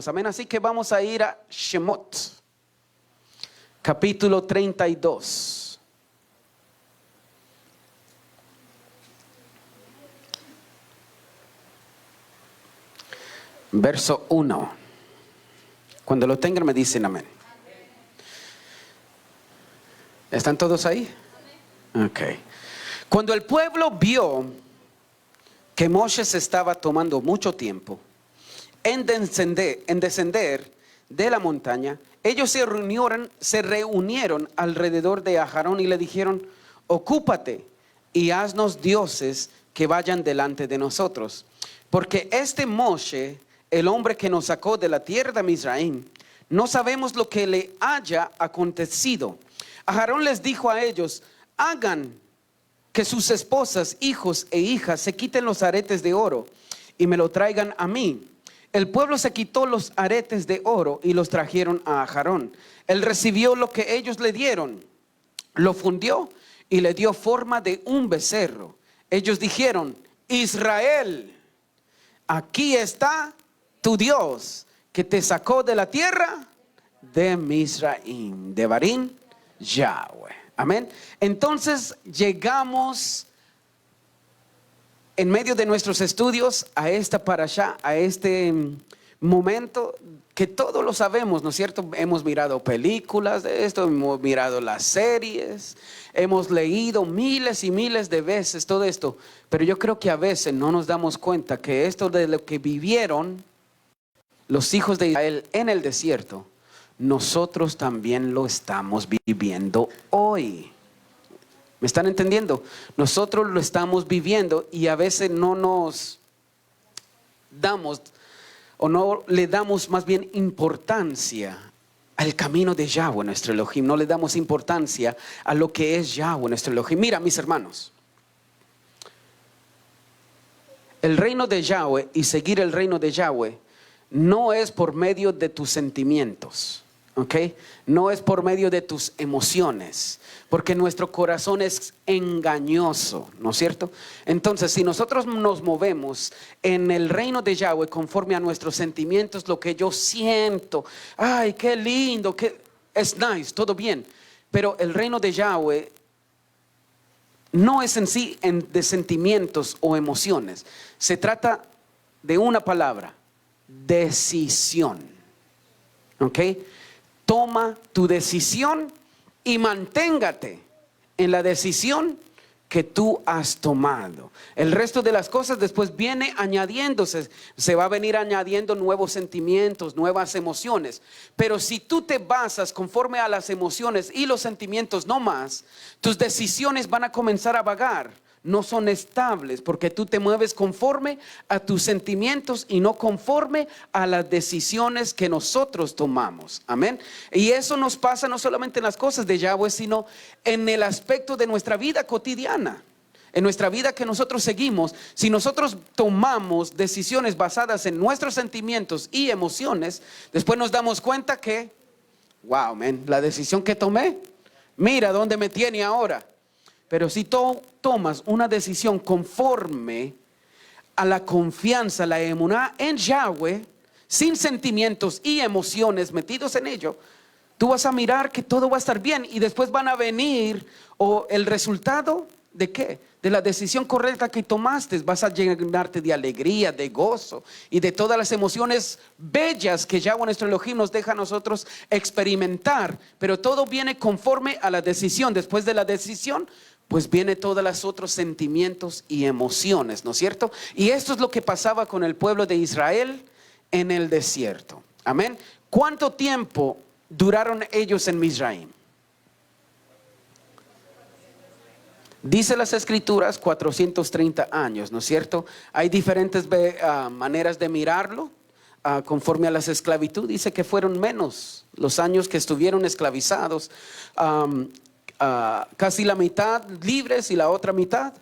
vamos, amén. Así que vamos a ir a Shemot, capítulo 32. Verso 1. Cuando lo tengan me dicen amén. ¿Están todos ahí? Ok. Cuando el pueblo vio que Moshe se estaba tomando mucho tiempo en descender de la montaña, ellos se reunieron alrededor de Aarón y le dijeron: ocúpate y haznos dioses que vayan delante de nosotros, porque este Moshe, el hombre que nos sacó de la tierra de Misraim, no sabemos lo que le haya acontecido. Aarón les dijo a ellos: hagan que sus esposas, hijos e hijas se quiten los aretes de oro y me lo traigan a mí. El pueblo se quitó los aretes de oro y los trajeron a Aarón. Él recibió lo que ellos le dieron, lo fundió y le dio forma de un becerro. Ellos dijeron: Israel, aquí está tu Dios, que te sacó de la tierra de Misraim, de Barín, Yahweh. Amén. Entonces llegamos en medio de nuestros estudios a esta parashá, a este momento que todos lo sabemos, ¿no es cierto? Hemos mirado películas de esto, hemos mirado las series, hemos leído miles y miles de veces todo esto, pero yo creo que a veces no nos damos cuenta que esto de lo que vivieron los hijos de Israel en el desierto, nosotros también lo estamos viviendo hoy. ¿Me están entendiendo? Nosotros lo estamos viviendo y a veces no nos damos o no le damos más bien importancia al camino de Yahweh nuestro Elohim. No le damos importancia a lo que es Yahweh nuestro Elohim. Mira, mis hermanos, el reino de Yahweh y seguir el reino de Yahweh no es por medio de tus sentimientos. ¿Ok? No es por medio de tus emociones, porque nuestro corazón es engañoso, ¿no es cierto? Entonces, si nosotros nos movemos en el reino de Yahweh conforme a nuestros sentimientos, lo que yo siento, ay, qué lindo, es nice, todo bien, pero el reino de Yahweh no es en sí de sentimientos o emociones. Se trata de una palabra: decisión. ¿Ok? Toma tu decisión y manténgate en la decisión que tú has tomado. El resto de las cosas después viene añadiéndose, se va a venir añadiendo nuevos sentimientos, nuevas emociones. Pero si tú te basas conforme a las emociones y los sentimientos no más, tus decisiones van a comenzar a vagar. No son estables porque tú te mueves conforme a tus sentimientos y no conforme a las decisiones que nosotros tomamos. Amén. Y eso nos pasa no solamente en las cosas de Yahweh, sino en el aspecto de nuestra vida cotidiana. En nuestra vida que nosotros seguimos, si nosotros tomamos decisiones basadas en nuestros sentimientos y emociones, después nos damos cuenta que, wow, man, la decisión que tomé, mira dónde me tiene ahora. Pero si tú tomas una decisión conforme a la confianza, la emuná en Yahweh, sin sentimientos y emociones metidos en ello, tú vas a mirar que todo va a estar bien y después van a venir el resultado de ¿qué? De la decisión correcta que tomaste. Vas a llenarte de alegría, de gozo y de todas las emociones bellas que Yahweh nuestro Elohim nos deja a nosotros experimentar. Pero todo viene conforme a la decisión. Después de la decisión, pues viene todos los otros sentimientos y emociones, ¿no es cierto? Y esto es lo que pasaba con el pueblo de Israel en el desierto. Amén. ¿Cuánto tiempo duraron ellos en Misraim? Dice las escrituras 430 años, ¿no es cierto? Hay diferentes maneras de mirarlo. Conforme a las esclavitud, dice que fueron menos los años que estuvieron esclavizados. Casi la mitad libres y la otra mitad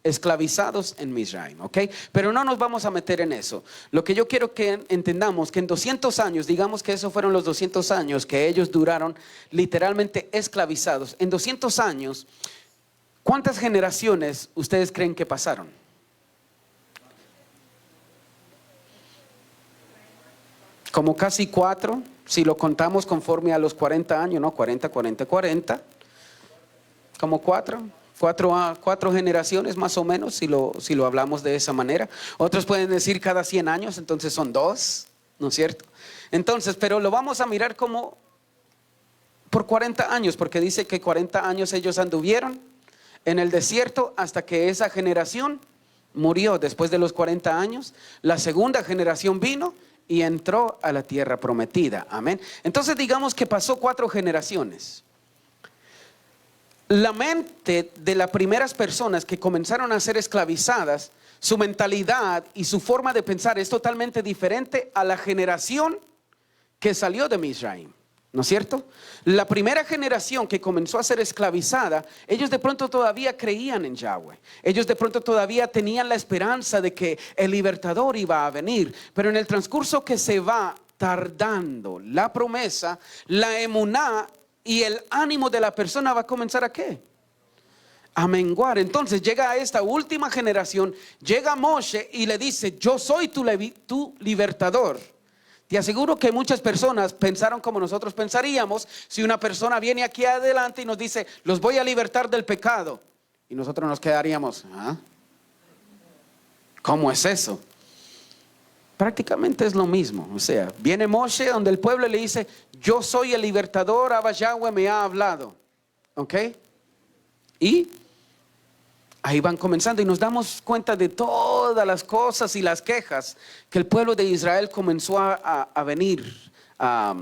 esclavizados en Misraim, ¿ok? Pero no nos vamos a meter en eso. Lo que yo quiero que entendamos, que en 200 años, digamos que esos fueron los 200 años que ellos duraron literalmente esclavizados. En 200 años, ¿cuántas generaciones ustedes creen que pasaron? como casi 4, si lo contamos conforme a los 40 años, ¿no? 40, 40, 40, como 4 generaciones más o menos, si lo hablamos de esa manera. Otros pueden decir cada 100 años, entonces son 2, ¿no es cierto? Entonces, pero lo vamos a mirar como por 40 años, porque dice que 40 años ellos anduvieron en el desierto hasta que esa generación murió. Después de los 40 años, la segunda generación vino y entró a la tierra prometida. Amén. Entonces digamos que pasó 4 generaciones. La mente de las primeras personas que comenzaron a ser esclavizadas, su mentalidad y su forma de pensar es totalmente diferente a la generación que salió de Misraim, ¿no es cierto? La primera generación que comenzó a ser esclavizada, ellos de pronto todavía creían en Yahweh. Ellos de pronto todavía tenían la esperanza de que el libertador iba a venir. Pero en el transcurso que se va tardando la promesa, la emuná y el ánimo de la persona va a comenzar ¿a qué? A menguar. Entonces llega a esta última generación, llega Moshe y le dice: yo soy tu libertador. Te aseguro que muchas personas pensaron como nosotros pensaríamos si una persona viene aquí adelante y nos dice: los voy a libertar del pecado. Y nosotros nos quedaríamos: ¿ah? ¿Cómo es eso? Prácticamente es lo mismo. O sea, viene Moshe donde el pueblo le dice: yo soy el libertador, Abba Yahweh me ha hablado. ¿Ok? Y ahí van comenzando y nos damos cuenta de todas las cosas y las quejas que el pueblo de Israel comenzó a venir a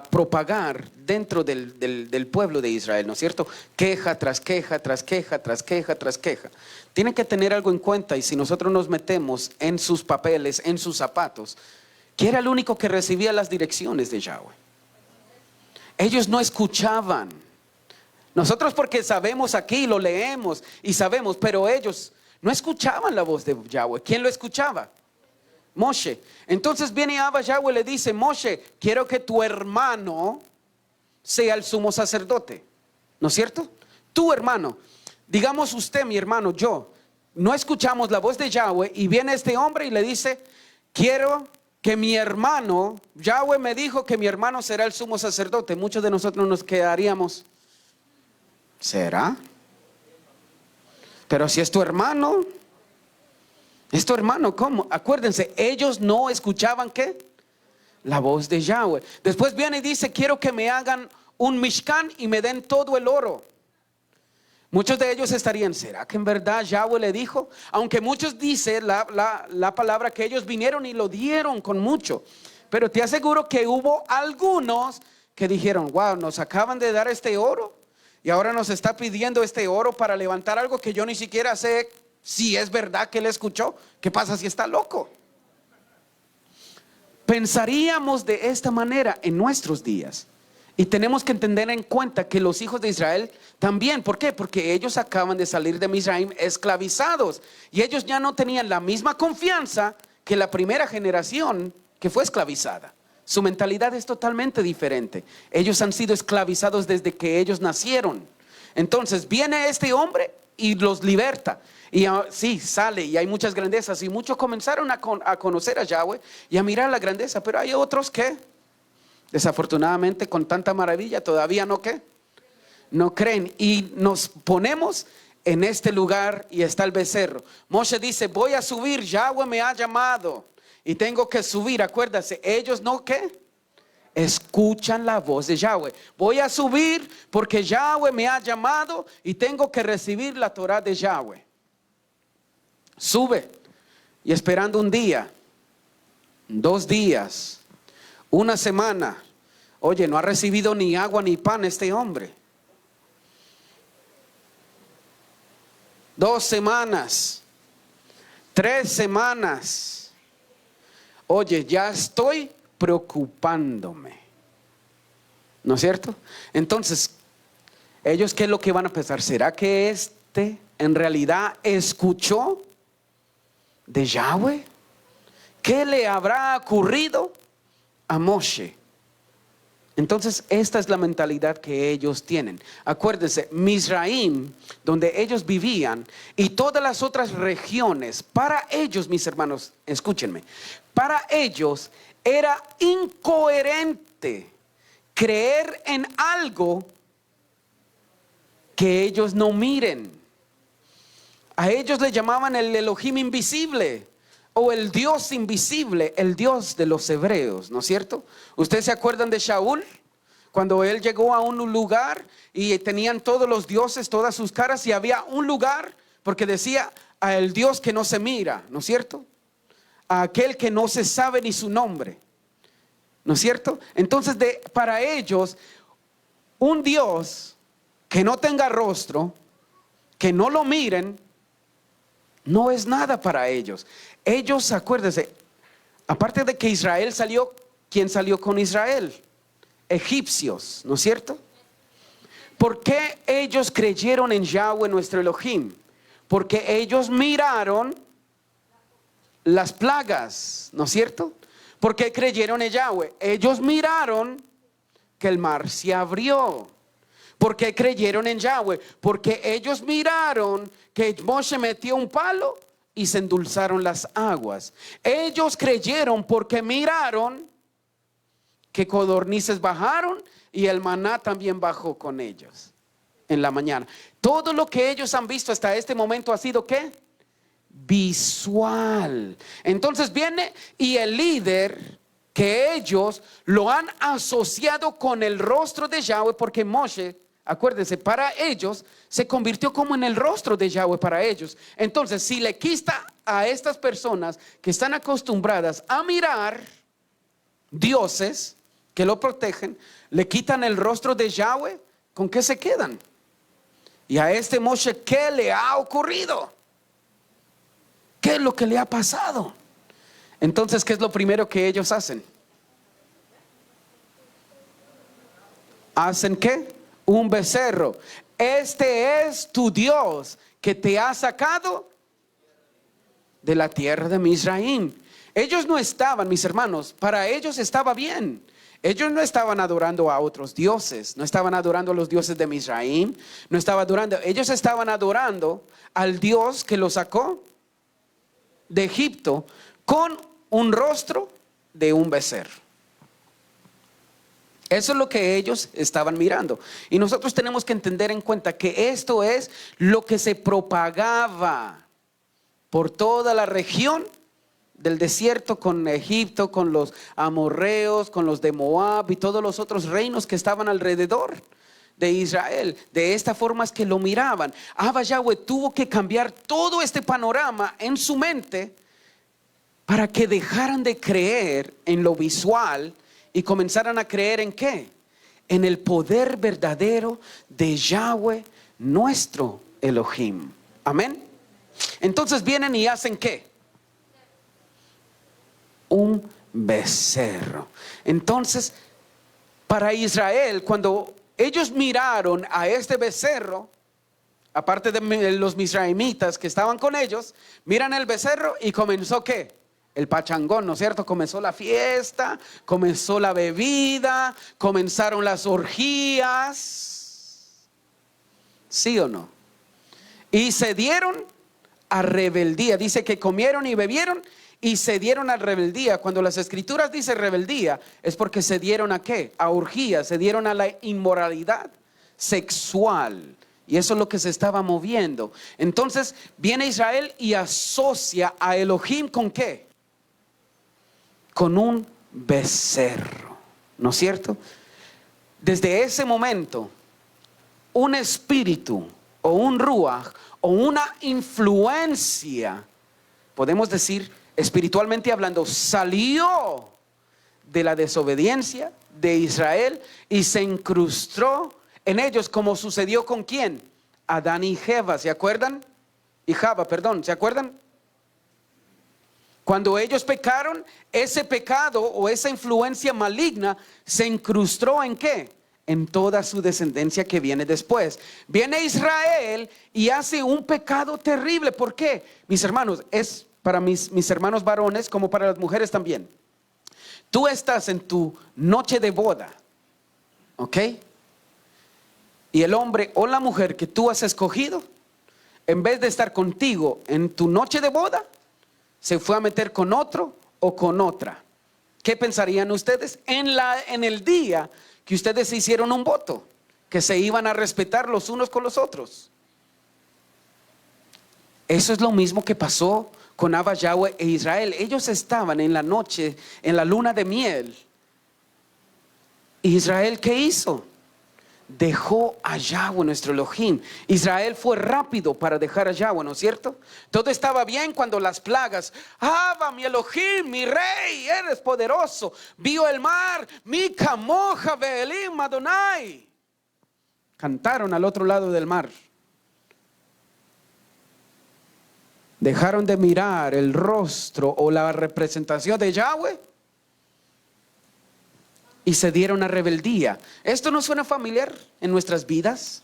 propagar dentro del pueblo de Israel, ¿no es cierto? Queja tras queja, tras queja, tras queja, tras queja. Tienen que tener algo en cuenta, y si nosotros nos metemos en sus papeles, en sus zapatos, ¿quién era el único que recibía las direcciones de Yahweh? Ellos no escuchaban. Nosotros porque sabemos aquí, lo leemos y sabemos, pero ellos no escuchaban la voz de Yahweh. ¿Quién lo escuchaba? Moshe. Entonces viene Abba Yahweh y le dice: Moshe, quiero que tu hermano sea el sumo sacerdote. ¿No es cierto? Tu hermano. Digamos usted, mi hermano, yo. No escuchamos la voz de Yahweh y viene este hombre y le dice: quiero que mi hermano, Yahweh me dijo que mi hermano será el sumo sacerdote. Muchos de nosotros nos quedaríamos: ¿será? Pero si es tu hermano, ¿cómo? Acuérdense, ellos no escuchaban ¿qué? La voz de Yahweh. Después viene y dice: quiero que me hagan un mishkan y me den todo el oro. Muchos de ellos estarían: ¿será que en verdad Yahweh le dijo? Aunque muchos dicen la palabra que ellos vinieron y lo dieron con mucho. Pero te aseguro que hubo algunos que dijeron: wow, nos acaban de dar este oro y ahora nos está pidiendo este oro para levantar algo que yo ni siquiera sé si es verdad que él escuchó. ¿Qué pasa si está loco? Pensaríamos de esta manera en nuestros días. Y tenemos que tener en cuenta que los hijos de Israel también. ¿Por qué? Porque ellos acaban de salir de Misraim esclavizados. Y ellos ya no tenían la misma confianza que la primera generación que fue esclavizada. Su mentalidad es totalmente diferente. Ellos han sido esclavizados desde que ellos nacieron. Entonces viene este hombre y los liberta. Y sí, sale y hay muchas grandezas. Y muchos comenzaron a conocer a Yahweh y a mirar la grandeza. Pero hay otros que desafortunadamente con tanta maravilla todavía no creen. Y nos ponemos en este lugar y está el becerro. Moshe dice: voy a subir, Yahweh me ha llamado y tengo que subir. Acuérdate, ellos no escuchan la voz de Yahweh. Voy a subir porque Yahweh me ha llamado y tengo que recibir la Torah de Yahweh. Sube, y esperando un día, 2 días, una semana. Oye, no ha recibido ni agua ni pan este hombre. 2 semanas, 3 semanas. Oye, ya estoy preocupándome, ¿no es cierto? Entonces, ellos ¿qué es lo que van a pensar? ¿Será que este en realidad escuchó de Yahweh? ¿Qué le habrá ocurrido a Moshe? Entonces esta es la mentalidad que ellos tienen. Acuérdense, Mizraim, donde ellos vivían, y todas las otras regiones, para ellos, mis hermanos, escúchenme, para ellos era incoherente creer en algo que ellos no miren. A ellos le llamaban el Elohim invisible, o el Dios invisible, el Dios de los hebreos, ¿no es cierto? ¿Ustedes se acuerdan de Shaul? Cuando él llegó a un lugar y tenían todos los dioses, todas sus caras, y había un lugar, porque decía a el Dios que no se mira, ¿no es cierto? A aquel que no se sabe ni su nombre, ¿no es cierto? Entonces para ellos, un Dios que no tenga rostro, que no lo miren, no es nada para ellos. Ellos, acuérdense, aparte de que Israel salió, ¿quién salió con Israel? Egipcios, ¿no es cierto? ¿Por qué ellos creyeron en Yahweh nuestro Elohim? Porque ellos miraron las plagas, ¿no es cierto? ¿Por qué creyeron en Yahweh? Ellos miraron que el mar se abrió. ¿Por qué creyeron en Yahweh? Porque ellos miraron que Moshe metió un palo y se endulzaron las aguas. Ellos creyeron porque miraron que codornices bajaron y el maná también bajó con ellos en la mañana. Todo lo que ellos han visto hasta este momento ha sido ¿qué? Visual. Entonces viene y el líder, que ellos lo han asociado con el rostro de Yahweh, porque Moshe, acuérdense, para ellos se convirtió como en el rostro de Yahweh para ellos. Entonces, si le quita a estas personas que están acostumbradas a mirar dioses que lo protegen, le quitan el rostro de Yahweh, ¿con qué se quedan? Y a este Moshe, ¿qué le ha ocurrido? ¿Qué es lo que le ha pasado? Entonces, ¿qué es lo primero que ellos hacen? ¿Hacen qué? Un becerro. Este es tu Dios que te ha sacado de la tierra de Mizraim. Ellos no estaban, mis hermanos, para ellos estaba bien. Ellos no estaban adorando a otros dioses, no estaban adorando a los dioses de Mizraim, no estaban adorando, ellos estaban adorando al Dios que los sacó de Egipto con un rostro de un becerro. Eso es lo que ellos estaban mirando. Y nosotros tenemos que entender en cuenta que esto es lo que se propagaba por toda la región del desierto, con Egipto, con los amorreos, con los de Moab y todos los otros reinos que estaban alrededor de Israel. De esta forma es que lo miraban. Abba Yahweh tuvo que cambiar todo este panorama en su mente para que dejaran de creer en lo visual y comenzaran a creer en ¿qué? En el poder verdadero de Yahweh nuestro Elohim. Amén. Entonces vienen y hacen ¿qué? Un becerro. Entonces, para Israel, cuando ellos miraron a este becerro, aparte de los misraimitas que estaban con ellos, miran el becerro y comenzó ¿qué? El pachangón, ¿no es cierto? Comenzó la fiesta, comenzó la bebida, comenzaron las orgías. ¿Sí o no? Y se dieron a rebeldía. Dice que comieron y bebieron y se dieron a rebeldía. Cuando las escrituras dicen rebeldía, es porque se dieron a ¿qué? A orgía, se dieron a la inmoralidad sexual. Y eso es lo que se estaba moviendo. Entonces viene Israel y asocia a Elohim ¿con qué? Con un becerro, ¿no es cierto? Desde ese momento, un espíritu o un ruach o una influencia, podemos decir espiritualmente hablando, salió de la desobediencia de Israel y se incrustó en ellos, como sucedió con ¿quién? Adán y Java, ¿se acuerdan? Y Java, perdón, ¿se acuerdan? Cuando ellos pecaron, ese pecado o esa influencia maligna se incrustó ¿en qué? En toda su descendencia que viene después. Viene Israel y hace un pecado terrible. ¿Por qué? Mis hermanos, es para mis hermanos varones como para las mujeres también. Tú estás en tu noche de boda ¿ok? Y el hombre o la mujer que tú has escogido, en vez de estar contigo en tu noche de boda, se fue a meter con otro o con otra. ¿Qué pensarían ustedes en el día que ustedes hicieron un voto? Que se iban a respetar los unos con los otros. Eso es lo mismo que pasó con Abba, Yahweh e Israel. Ellos estaban en la noche, en la luna de miel. Israel, ¿qué hizo? Dejó a Yahweh, nuestro Elohim. Israel fue rápido para dejar a Yahweh, ¿no es cierto? Todo estaba bien cuando las plagas, Abba, mi Elohim, mi rey, eres poderoso. Vio el mar, mi camoja, Beelim, Adonai. Cantaron al otro lado del mar. Dejaron de mirar el rostro o la representación de Yahweh y se dieron a rebeldía. ¿Esto no suena familiar en nuestras vidas?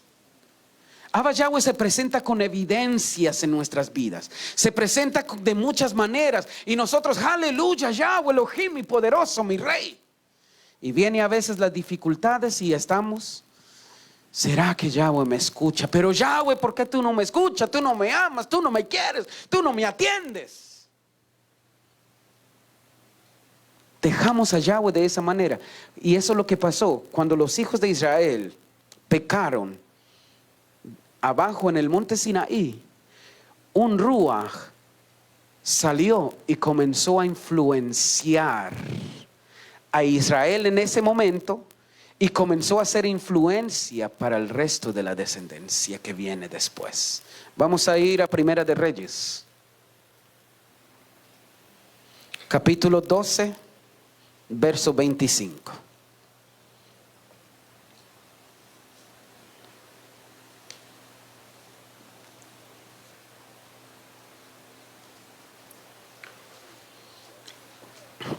Abba Yahweh se presenta con evidencias en nuestras vidas. Se presenta de muchas maneras. Y nosotros, aleluya, Yahweh, Elohim, mi poderoso, mi rey. Y viene a veces las dificultades y estamos, ¿será que Yahweh me escucha? Pero Yahweh, ¿por qué tú no me escuchas? Tú no me amas, tú no me quieres, tú no me atiendes. Dejamos a Yahweh de esa manera. Y eso es lo que pasó cuando los hijos de Israel pecaron abajo en el monte Sinaí. Un ruaj salió y comenzó a influenciar a Israel en ese momento y comenzó a hacer influencia para el resto de la descendencia que viene después. Vamos a ir a Primera de Reyes, capítulo 12, verso 25.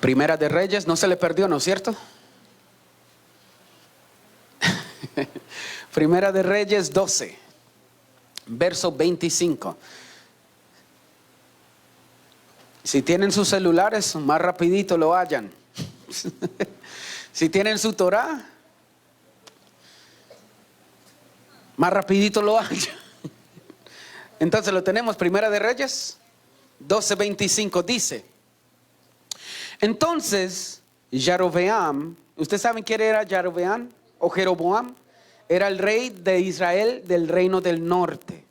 Primera de Reyes, no se le perdió, ¿no es cierto? Primera de Reyes 12, verso 25. Si tienen sus celulares, más rapidito lo hallan. Si tienen su Torah, más rapidito lo hallan. Entonces lo tenemos, Primera de Reyes 12:25 dice: entonces Yarobeam, ¿ustedes saben quién era Yarobeam o Jeroboam? Era el rey de Israel del reino del norte.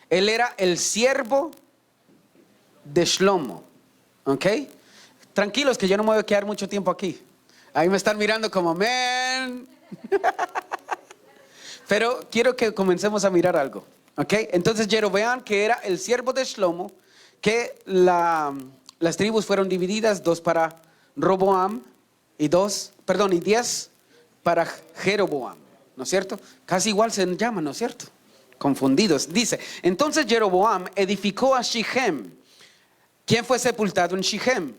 Él era el siervo de Shlomo. ¿Ok? Tranquilos que yo no me voy a quedar mucho tiempo aquí. Ahí me están mirando como, man. Pero quiero que comencemos a mirar algo. ¿Ok? Entonces Jeroboam, que era el siervo de Shlomo, que las tribus fueron divididas, 2 para Roboam y 10 para Jeroboam, ¿no es cierto? Casi igual se llaman, ¿no es cierto? Confundidos. Dice, entonces Jeroboam edificó a Shichem. ¿Quién fue sepultado en Shichem?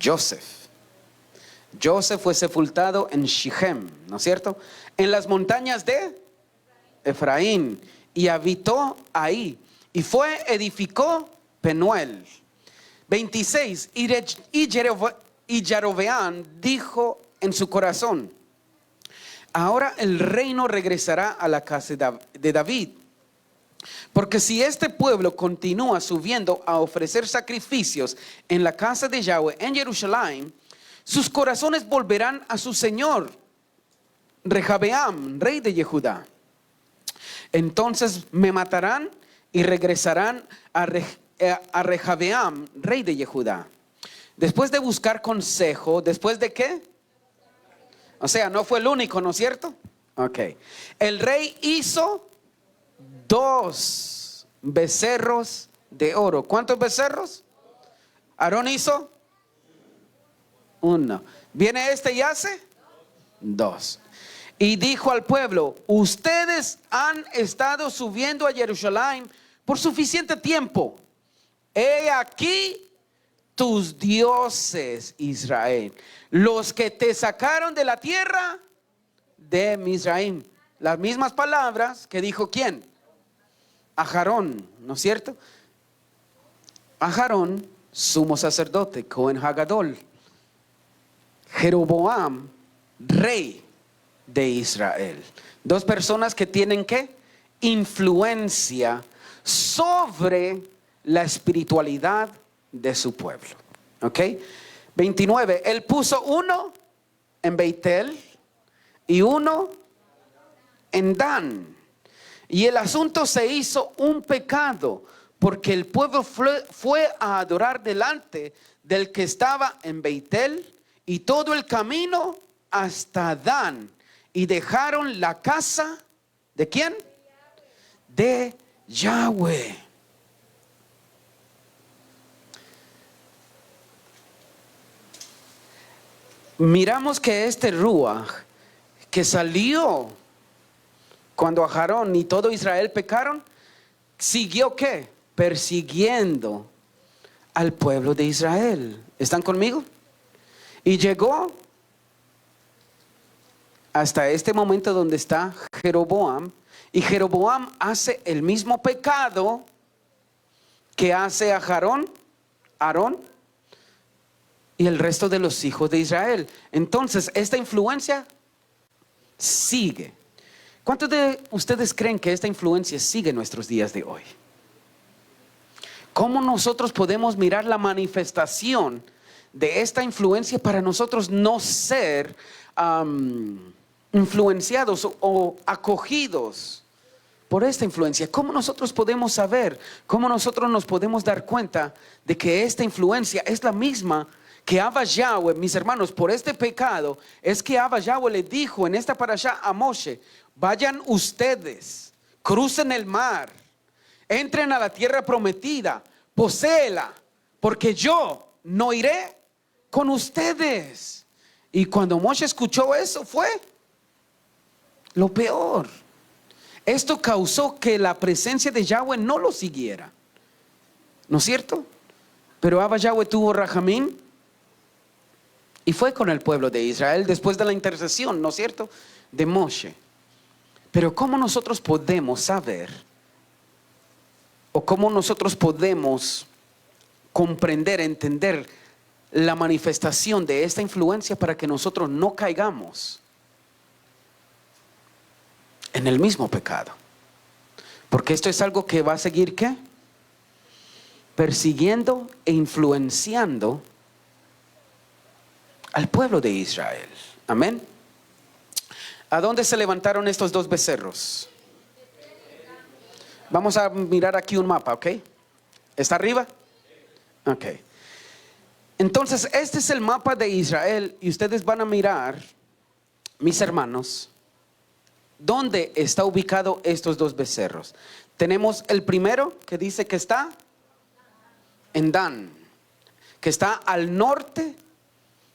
Joseph. Joseph fue sepultado en Shichem, ¿no es cierto? En las montañas de Efraín, y habitó ahí. Y edificó Penuel. 26. Y Yarobeam dijo en su corazón: ahora el reino regresará a la casa de David, porque si este pueblo continúa subiendo a ofrecer sacrificios en la casa de Yahweh en Jerusalén, sus corazones volverán a su señor Rehabeam, rey de Judá. Entonces me matarán y regresarán a Rehabeam, rey de Judá. Después de buscar consejo, ¿después de qué? O sea, no fue el único, ¿no es cierto? Ok. El rey hizo 2 becerros de oro. ¿Cuántos becerros? Aarón hizo 1. Viene este y hace 2. Y dijo al pueblo: ustedes han estado subiendo a Jerusalén por suficiente tiempo. He aquí tus dioses, Israel, los que te sacaron de la tierra de Misraim. Las mismas palabras que dijo ¿quién? Aarón, ¿no es cierto? Aarón, sumo sacerdote, Cohen Hagadol. Jeroboam rey de Israel. Dos personas que tienen ¿qué? Influencia sobre la espiritualidad de su pueblo. ¿Ok? 29. Él puso uno en Beitel y uno en Dan. Y el asunto se hizo un pecado, porque el pueblo fue a adorar delante del que estaba en Beitel y todo el camino hasta Dan, y dejaron la casa ¿de quién? De Yahweh. Miramos que este Ruach que salió cuando Aarón y todo Israel pecaron, siguió ¿qué? Persiguiendo al pueblo de Israel. ¿Están conmigo? Y llegó hasta este momento donde está Jeroboam, y Jeroboam hace el mismo pecado que hace a Aarón y el resto de los hijos de Israel. Entonces esta influencia sigue. ¿Cuántos de ustedes creen que esta influencia sigue en nuestros días de hoy? ¿Cómo nosotros podemos mirar la manifestación de esta influencia para nosotros no ser influenciados o acogidos por esta influencia? ¿Cómo nosotros podemos saber? ¿Cómo nosotros nos podemos dar cuenta de que esta influencia es la misma que Abba Yahweh? Mis hermanos, por este pecado es que Abba Yahweh le dijo en esta parashá a Moshe: vayan ustedes, crucen el mar, entren a la tierra prometida, poséela, porque yo no iré con ustedes. Y cuando Moshe escuchó eso, fue lo peor. Esto causó que la presencia de Yahweh no lo siguiera, ¿no es cierto? Pero Abba Yahweh tuvo rajamín y fue con el pueblo de Israel después de la intercesión, ¿no es cierto?, de Moshe. Pero ¿cómo nosotros podemos saber, o cómo nosotros podemos comprender, entender la manifestación de esta influencia para que nosotros no caigamos en el mismo pecado? Porque esto es algo que va a seguir ¿qué? Persiguiendo e influenciando al pueblo de Israel. Amén. ¿A dónde se levantaron estos dos becerros? Vamos a mirar aquí un mapa, ¿ok? ¿Está arriba? Ok. Entonces este es el mapa de Israel, y ustedes van a mirar, mis hermanos, dónde está ubicado estos dos becerros. Tenemos el primero que dice que está en Dan, que está al norte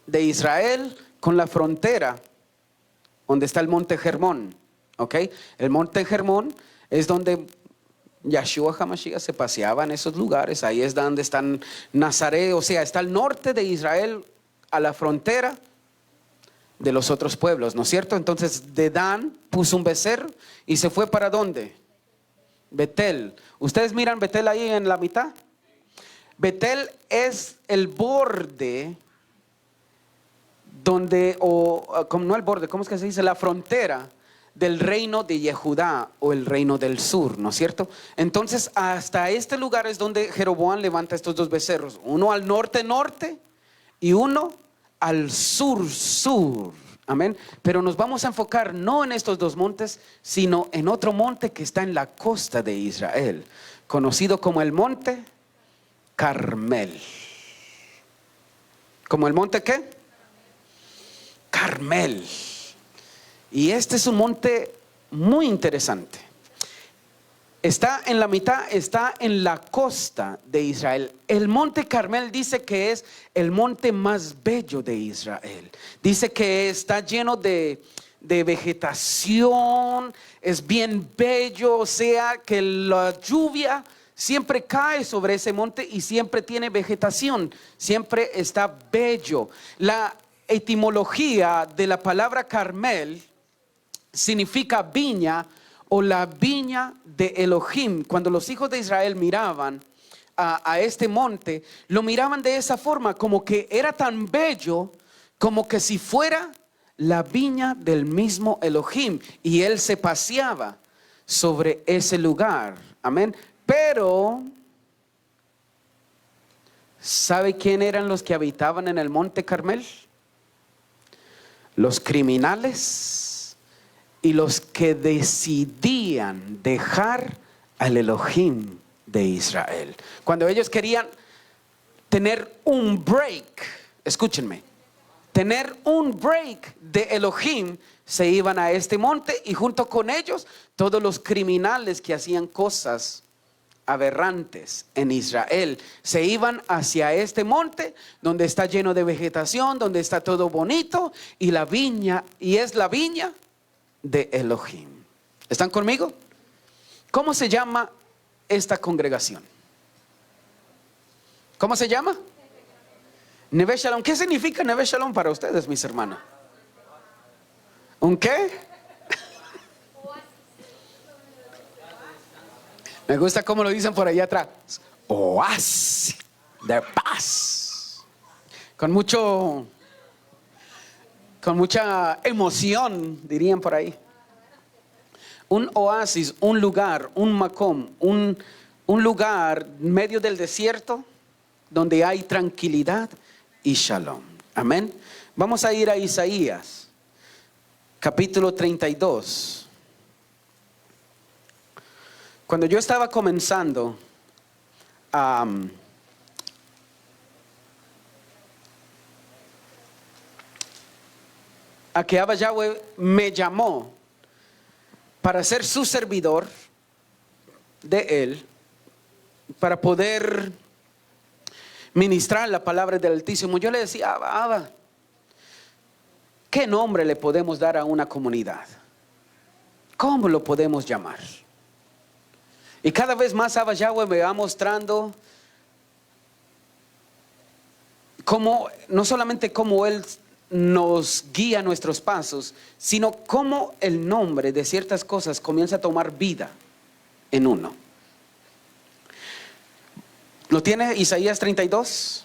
de Israel con la frontera donde está el monte Hermón. ¿Ok? El monte Hermón es donde Yahshua HaMashiach se paseaba, en esos lugares. Ahí es donde están Nazaret, o sea, está al norte de Israel, a la frontera de los otros pueblos, ¿no es cierto? Entonces de Dan puso un becerro y se fue ¿para dónde? Betel. ¿Ustedes miran Betel ahí en la mitad? Betel es el borde donde, o no el borde, ¿cómo es que se dice? La frontera del reino de Yehudá, o el reino del sur, ¿no es cierto? Entonces hasta este lugar es donde Jeroboam levanta estos dos becerros, uno al norte y uno al sur. Amén. Pero nos vamos a enfocar no en estos dos montes, sino en otro monte que está en la costa de Israel, conocido como el monte Carmel. ¿Como el monte qué? Carmel. Y este es un monte muy interesante. Está en la mitad, está en la costa de Israel. El monte Carmel dice que es el monte más bello de Israel. Dice que está lleno de vegetación, es bien bello, o sea que la lluvia siempre cae sobre ese monte y siempre tiene vegetación, siempre está bello. La etimología de la palabra Carmel significa viña, o la viña de Elohim. Cuando los hijos de Israel miraban a este monte, lo miraban de esa forma, como que era tan bello, como que si fuera la viña del mismo Elohim, y él se paseaba sobre ese lugar. Amén. Pero ¿sabe quién eran los que habitaban en el monte Carmel? Los criminales y los que decidían dejar al Elohim de Israel. Cuando ellos querían tener un break, escúchenme, tener un break de Elohim, se iban a este monte, y junto con ellos todos los criminales que hacían cosas aberrantes en Israel se iban hacia este monte donde está lleno de vegetación, donde está todo bonito, y la viña, y es la viña de Elohim. ¿Están conmigo? ¿Cómo se llama esta congregación? ¿Cómo se llama? Neve Shalom. ¿Qué significa Neve Shalom para ustedes, mis hermanos? ¿Un qué? Me gusta cómo lo dicen por allá atrás. Oasis de paz. Con mucha emoción, dirían por ahí. Un oasis, un lugar, un macom, un lugar en medio del desierto donde hay tranquilidad y shalom. Amén. Vamos a ir a Isaías, capítulo 32. Cuando yo estaba comenzando a que Abba Yahweh me llamó para ser su servidor de Él, para poder ministrar la palabra del Altísimo, yo le decía: Abba, ¿qué nombre le podemos dar a una comunidad? ¿Cómo lo podemos llamar? Y cada vez más Abba Yahweh me va mostrando cómo, no solamente cómo Él nos guía nuestros pasos, sino cómo el nombre de ciertas cosas comienza a tomar vida en uno. ¿Lo tiene Isaías 32?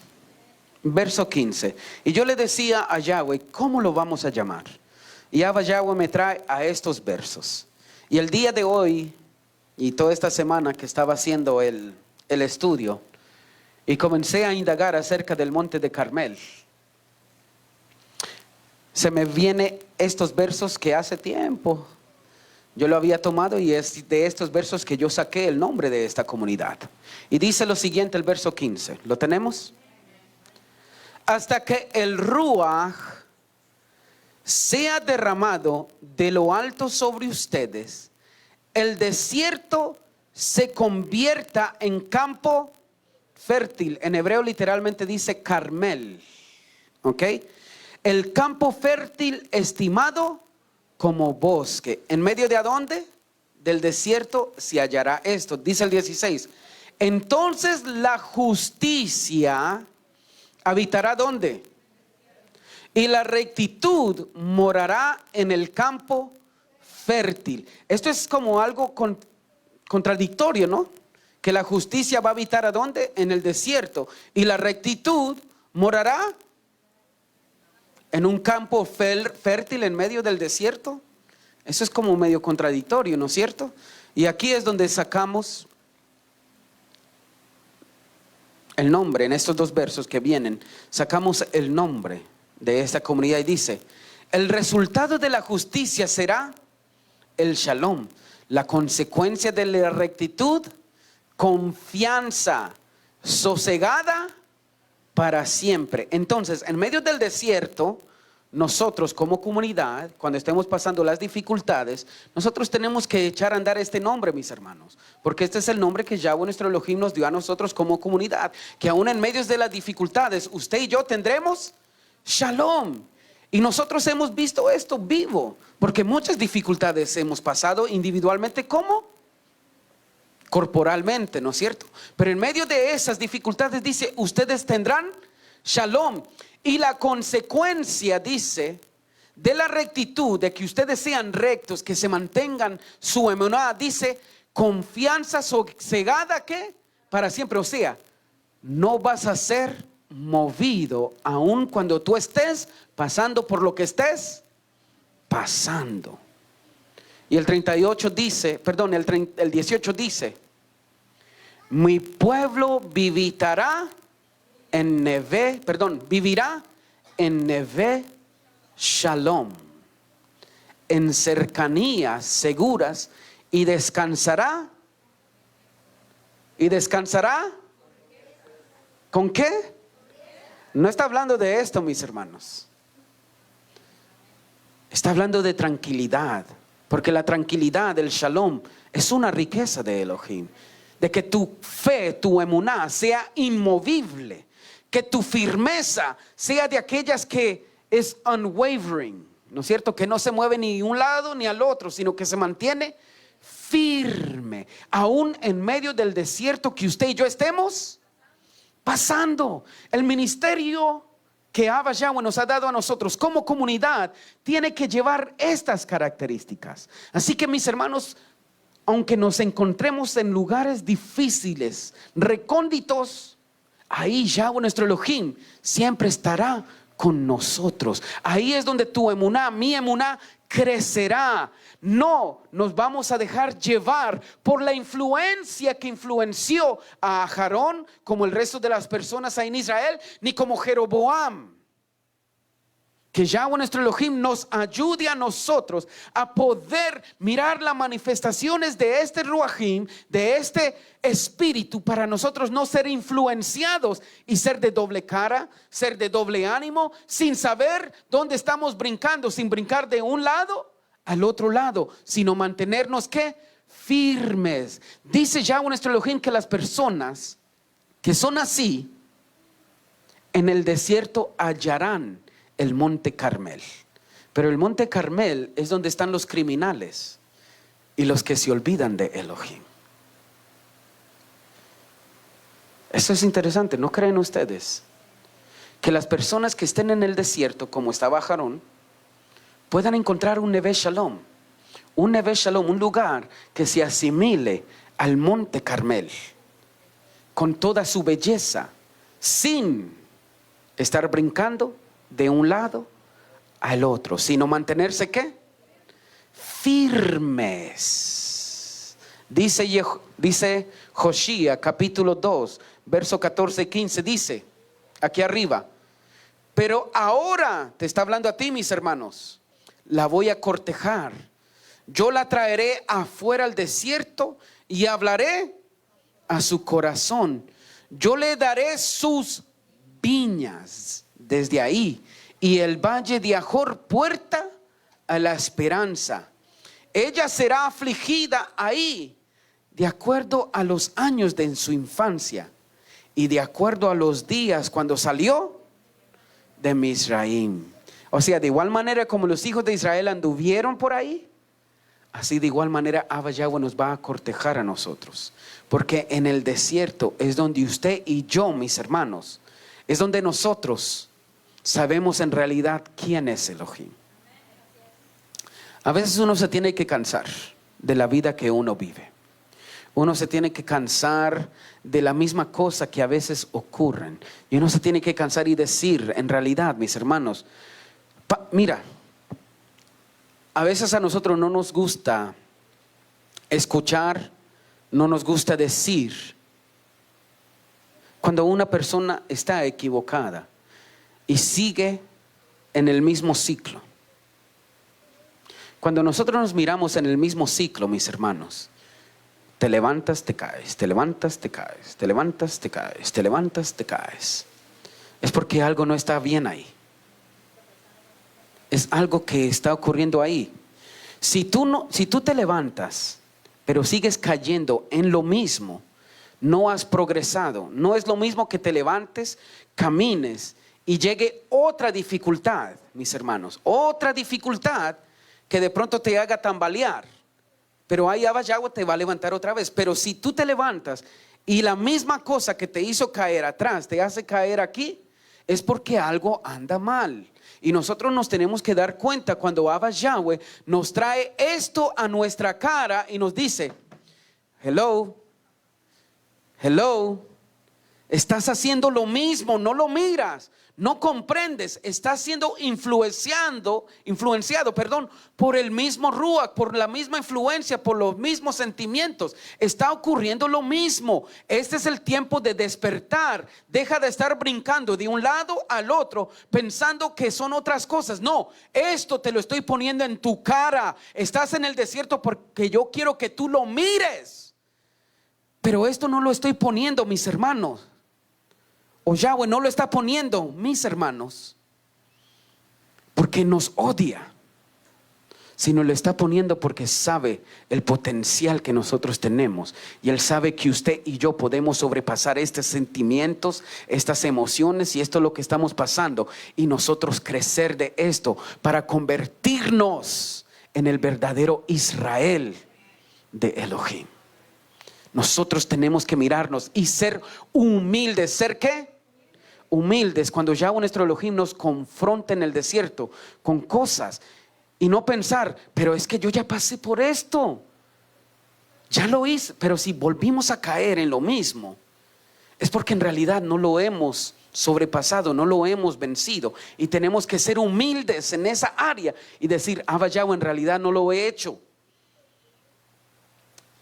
Verso 15. Y yo le decía a Yahweh, ¿cómo lo vamos a llamar? Y Abba Yahweh me trae a estos versos. Y el día de hoy, y toda esta semana que estaba haciendo el estudio, y comencé a indagar acerca del monte de Carmel, se me vienen estos versos que hace tiempo yo lo había tomado, y es de estos versos que yo saqué el nombre de esta comunidad. Y dice lo siguiente el verso 15. ¿Lo tenemos? Hasta que el Ruach sea derramado de lo alto sobre ustedes, el desierto se convierta en campo fértil. En hebreo literalmente dice Carmel. ¿Ok? El campo fértil estimado como bosque. ¿En medio de adonde? Del desierto se hallará esto. Dice el 16. Entonces la justicia habitará ¿dónde? Y la rectitud morará en el campo fértil. Esto es como algo contradictorio, ¿no? Que la justicia va a habitar ¿a dónde? En el desierto. Y la rectitud morará en un campo fértil en medio del desierto. Eso es como medio contradictorio, ¿no es cierto? Y aquí es donde sacamos el nombre. En estos dos versos que vienen, sacamos el nombre de esta comunidad, y dice: el resultado de la justicia será el shalom. La consecuencia de la rectitud, confianza sosegada para siempre. Entonces, en medio del desierto, nosotros como comunidad, cuando estemos pasando las dificultades, nosotros tenemos que echar a andar este nombre, mis hermanos, porque este es el nombre que Yahweh nuestro Elohim nos dio a nosotros como comunidad, que aún en medio de las dificultades, usted y yo tendremos shalom. Y nosotros hemos visto esto vivo, porque muchas dificultades hemos pasado individualmente como corporalmente, ¿no es cierto? Pero en medio de esas dificultades dice: ustedes tendrán shalom. Y la consecuencia, dice, de la rectitud, de que ustedes sean rectos, que se mantengan su emuná, dice: confianza sosegada, ¿qué? Para siempre. O sea, no vas a ser movido aun cuando tú estés pasando por lo que estés pasando. Y el 38 dice, perdón, el 18 dice: mi pueblo vivirá en Neve Shalom, en cercanías seguras, y descansará. ¿Y descansará? ¿Con qué? No está hablando de esto, mis hermanos. Está hablando de tranquilidad, porque la tranquilidad, el shalom, es una riqueza de Elohim. De que tu fe, tu emuná sea inmovible, que tu firmeza sea de aquellas que es unwavering, ¿no es cierto? Que no se mueve ni un lado ni al otro, sino que se mantiene firme, aún en medio del desierto que usted y yo estemos pasando. El ministerio que Abba Yahweh nos ha dado a nosotros como comunidad tiene que llevar estas características. Así que, mis hermanos, aunque nos encontremos en lugares difíciles, recónditos, ahí Yahweh nuestro Elohim siempre estará con nosotros. Ahí es donde tu emuná, mi emuná, crecerá. No nos vamos a dejar llevar por la influencia que influenció a Aarón, como el resto de las personas ahí en Israel, ni como Jeroboam. Que Yahweh nuestro Elohim nos ayude a nosotros a poder mirar las manifestaciones de este Ruachim, de este espíritu, para nosotros no ser influenciados y ser de doble cara, ser de doble ánimo, sin saber dónde estamos brincando, sin brincar de un lado al otro lado, sino mantenernos ¿qué? Firmes. Dice Yahweh nuestro Elohim que las personas que son así en el desierto hallarán el monte Carmel. Pero el monte Carmel es donde están los criminales y los que se olvidan de Elohim. Eso es interesante, ¿no creen ustedes? Que las personas que estén en el desierto, como estaba Aarón, puedan encontrar un Neve Shalom. Un Neve Shalom, un lugar que se asimile al monte Carmel, con toda su belleza, sin estar brincando de un lado al otro, sino mantenerse ¿qué? Firmes. Dice Joshía capítulo 2 verso 14 y 15, dice aquí arriba: pero ahora, te está hablando a ti, mis hermanos, la voy a cortejar, yo la traeré afuera al desierto y hablaré a su corazón, yo le daré sus viñas desde ahí, y el valle de Ajor, puerta a la esperanza. Ella será afligida ahí de acuerdo a los años de su infancia y de acuerdo a los días cuando salió de Misraim. O sea, de igual manera como los hijos de Israel anduvieron por ahí, así de igual manera Abba Yahweh nos va a cortejar a nosotros, porque en el desierto es donde usted y yo, mis hermanos, es donde nosotros sabemos en realidad quién es Elohim. A veces uno se tiene que cansar de la vida que uno vive. Uno se tiene que cansar de la misma cosa que a veces ocurren. Y uno se tiene que cansar y decir, en realidad, mis hermanos, mira, a veces a nosotros no nos gusta escuchar, no nos gusta decir cuando una persona está equivocada y sigue en el mismo ciclo. Cuando nosotros nos miramos en el mismo ciclo, mis hermanos, te levantas, te caes, te levantas, te caes, te levantas, te caes, te levantas, te caes. Es porque algo no está bien ahí. Es algo que está ocurriendo ahí. Si tú te levantas, pero sigues cayendo en lo mismo, no has progresado. No es lo mismo que te levantes, camines y llegue otra dificultad, mis hermanos, otra dificultad que de pronto te haga tambalear. Pero ahí Abba Yahweh te va a levantar otra vez. Pero si tú te levantas y la misma cosa que te hizo caer atrás te hace caer aquí, es porque algo anda mal. Y nosotros nos tenemos que dar cuenta cuando Abba Yahweh nos trae esto a nuestra cara y nos dice: hello, estás haciendo lo mismo, no lo miras, no comprendes, estás siendo influenciado, por el mismo ruach, por la misma influencia, por los mismos sentimientos. Está ocurriendo lo mismo. Este es el tiempo de despertar. Deja de estar brincando de un lado al otro pensando que son otras cosas. No, esto te lo estoy poniendo en tu cara. Estás en el desierto porque yo quiero que tú lo mires. Pero esto no lo estoy poniendo, mis hermanos. O Yahweh no lo está poniendo, mis hermanos, porque nos odia, sino lo está poniendo porque sabe el potencial que nosotros tenemos. Y Él sabe que usted y yo podemos sobrepasar estos sentimientos, estas emociones, y esto es lo que estamos pasando. Y nosotros crecer de esto para convertirnos en el verdadero Israel de Elohim. Nosotros tenemos que mirarnos y ser humildes. ¿Ser qué? Humildes cuando Yahweh nuestro Elohim nos confronta en el desierto con cosas, y no pensar, pero es que yo ya pasé por esto, ya lo hice. Pero si volvimos a caer en lo mismo, es porque en realidad no lo hemos sobrepasado, no lo hemos vencido, y tenemos que ser humildes en esa área y decir, Abba Yahweh, en realidad no lo he hecho,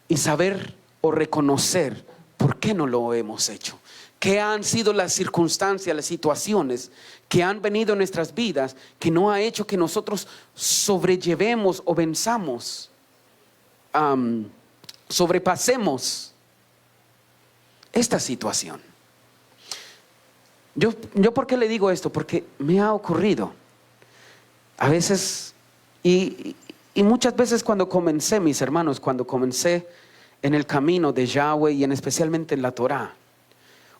y saber o reconocer por qué no lo hemos hecho. ¿Qué han sido las circunstancias, las situaciones que han venido en nuestras vidas que no ha hecho que nosotros sobrellevemos o venzamos, sobrepasemos esta situación? Yo ¿por qué le digo esto? Porque me ha ocurrido a veces, y muchas veces cuando comencé, mis hermanos, cuando comencé en el camino de Yahweh y especialmente en la Torah,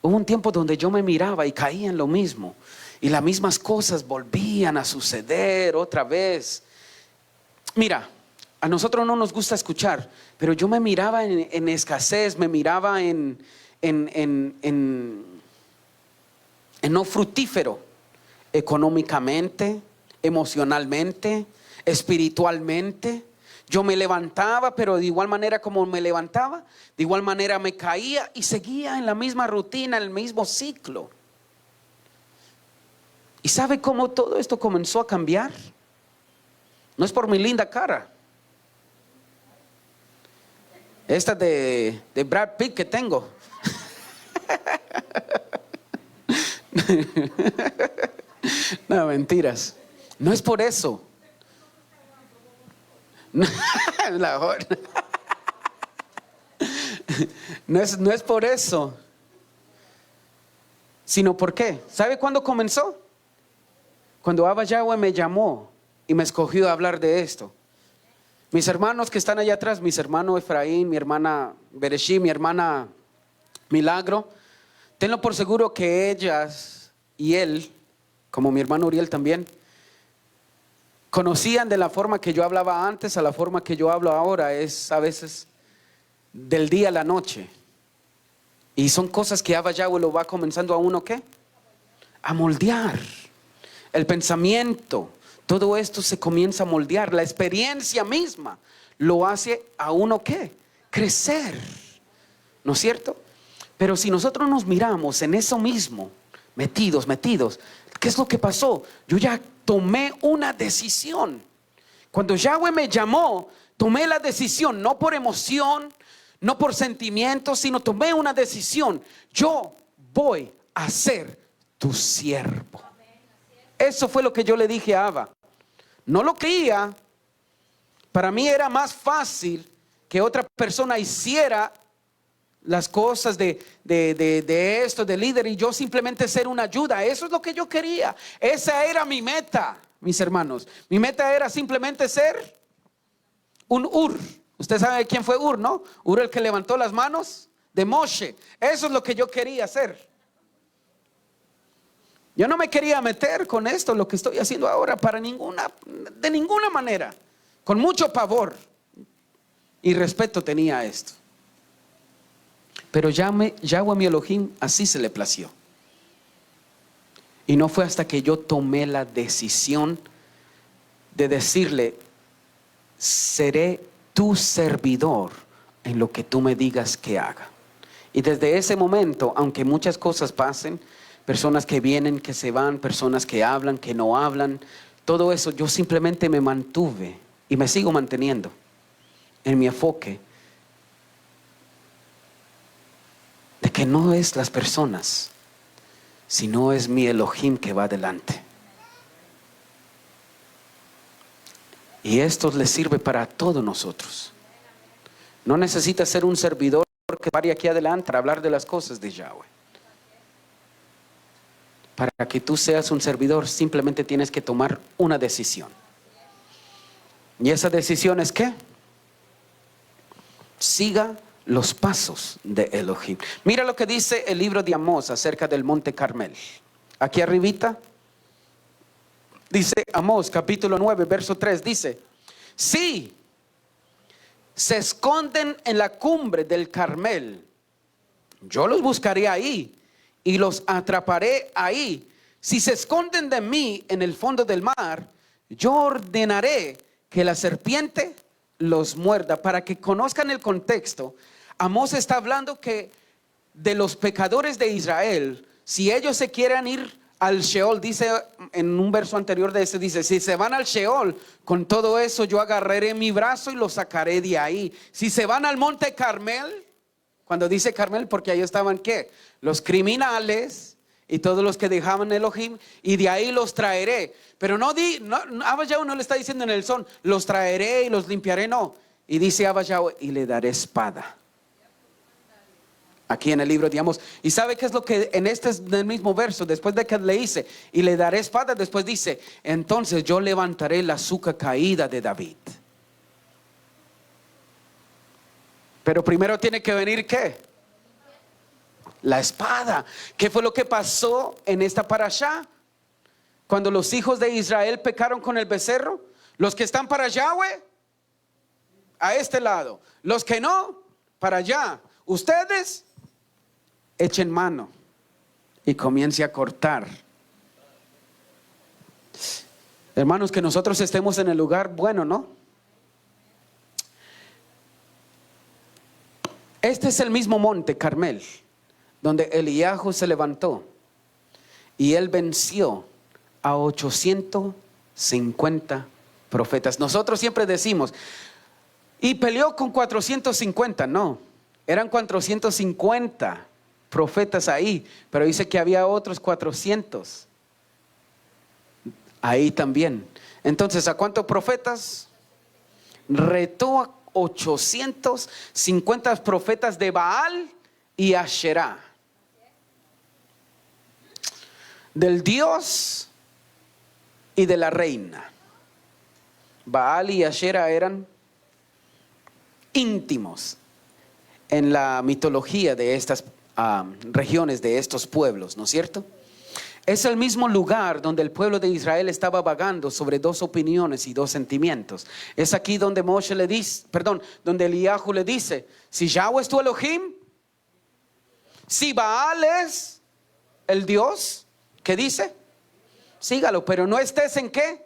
hubo un tiempo donde yo me miraba y caía en lo mismo, y las mismas cosas volvían a suceder otra vez. Mira, a nosotros no nos gusta escuchar, pero yo me miraba en escasez, me miraba en no fructífero, económicamente, emocionalmente, espiritualmente. Yo me levantaba, pero de igual manera como me levantaba, de igual manera me caía y seguía en la misma rutina, en el mismo ciclo. ¿Y sabe cómo todo esto comenzó a cambiar? No es por mi linda cara, esta de Brad Pitt que tengo. No, mentiras. No es por eso. No es por eso, sino ¿por qué? ¿Sabe cuándo comenzó? Cuando Abba Yahweh me llamó y me escogió a hablar de esto. Mis hermanos que están allá atrás, mis hermanos Efraín, mi hermana Bereshí, mi hermana Milagro, tenlo por seguro que ellas y él, como mi hermano Uriel también, conocían de la forma que yo hablaba antes a la forma que yo hablo ahora. Es a veces del día a la noche, y son cosas que Abba Yahweh lo va comenzando a uno ¿qué? A moldear el pensamiento. Todo esto se comienza a moldear. La experiencia misma lo hace a uno ¿qué? Crecer, ¿no es cierto? Pero si nosotros nos miramos en eso mismo, metidos, ¿qué es lo que pasó? Yo ya tomé una decisión. Cuando Yahweh me llamó, tomé la decisión, no por emoción, no por sentimientos, sino tomé una decisión. Yo voy a ser tu siervo. Eso fue lo que yo le dije a Abba. No lo creía. Para mí era más fácil que otra persona hiciera las cosas de esto, de líder, y yo simplemente ser una ayuda. Eso es lo que yo quería. Esa era mi meta, mis hermanos. Mi meta era simplemente ser un Ur. Usted sabe quién fue Ur, ¿no? Ur, el que levantó las manos de Moshe. Eso es lo que yo quería hacer. Yo no me quería meter con esto, lo que estoy haciendo ahora, de ninguna manera. Con mucho pavor y respeto tenía esto. Pero Yahweh mi Elohim así se le plació. Y no fue hasta que yo tomé la decisión de decirle: seré tu servidor en lo que tú me digas que haga. Y desde ese momento, aunque muchas cosas pasen, personas que vienen, que se van, personas que hablan, que no hablan. Todo eso yo simplemente me mantuve y me sigo manteniendo en mi enfoque de que no es las personas, sino es mi Elohim que va adelante. Y esto les sirve para todos nosotros. No necesitas ser un servidor que pare aquí adelante para hablar de las cosas de Yahweh. Para que tú seas un servidor, simplemente tienes que tomar una decisión. ¿Y esa decisión es qué? Siga los pasos de Elohim. Mira lo que dice el libro de Amós acerca del monte Carmel. Aquí arribita dice Amós capítulo 9 verso 3, dice: sí, se esconden en la cumbre del Carmel, yo los buscaré ahí y los atraparé ahí. Si se esconden de mí en el fondo del mar, yo ordenaré que la serpiente los muerda. Para que conozcan el contexto, Amós está hablando que de los pecadores de Israel, si ellos se quieren ir al Sheol, dice en un verso anterior de ese, dice: si se van al Sheol, con todo eso yo agarraré mi brazo y los sacaré de ahí. Si se van al monte Carmel, cuando dice Carmel, porque ahí estaban ¿qué? Los criminales y todos los que dejaban Elohim, y de ahí los traeré. Pero Abba Yahweh no le está diciendo en el son, los traeré y los limpiaré, no. Y dice Abba Yahweh, y le daré espada. Aquí en el libro de Amós. ¿Y sabe qué es lo que en el mismo verso, después de que le dice, y le daré espada, después dice: entonces yo levantaré la azúcar caída de David. Pero primero tiene que venir ¿qué? La espada. ¿Qué fue lo que pasó en esta parashá? Cuando los hijos de Israel pecaron con el becerro. Los que están para Yahweh, a este lado. Los que no, para allá. Ustedes echen mano y comience a cortar. Hermanos, que nosotros estemos en el lugar bueno, ¿no? Este es el mismo monte Carmel donde Eliahu se levantó y él venció a 850 profetas. Nosotros siempre decimos, y peleó con 450, no, eran 450 profetas ahí, pero dice que había otros 400 ahí también. Entonces, ¿a cuántos profetas? Retó a 850 profetas de Baal y Asherá, del dios y de la reina. Baal y Asherá eran íntimos en la mitología de estas regiones, de estos pueblos, ¿no es cierto? Es el mismo lugar donde el pueblo de Israel estaba vagando sobre dos opiniones y dos sentimientos. Es aquí donde donde Eliahu le dice: si Yahweh es tu Elohim, si Baal es el Dios, ¿qué dice? Sígalo, pero no estés en ¿qué?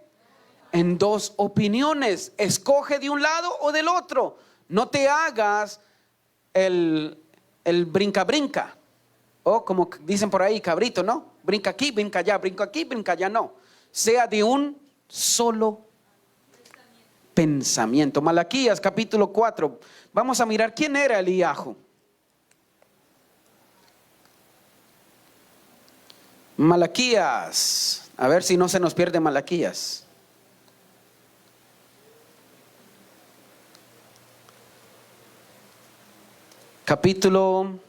En dos opiniones. Escoge de un lado o del otro. No te hagas el brinca. O como dicen por ahí, cabrito, ¿no? Brinca aquí, brinca allá, brinca aquí, brinca allá, no. Sea de un solo pensamiento. Malaquías capítulo 4. Vamos a mirar quién era Eliahu. Malaquías. A ver si no se nos pierde Malaquías. Capítulo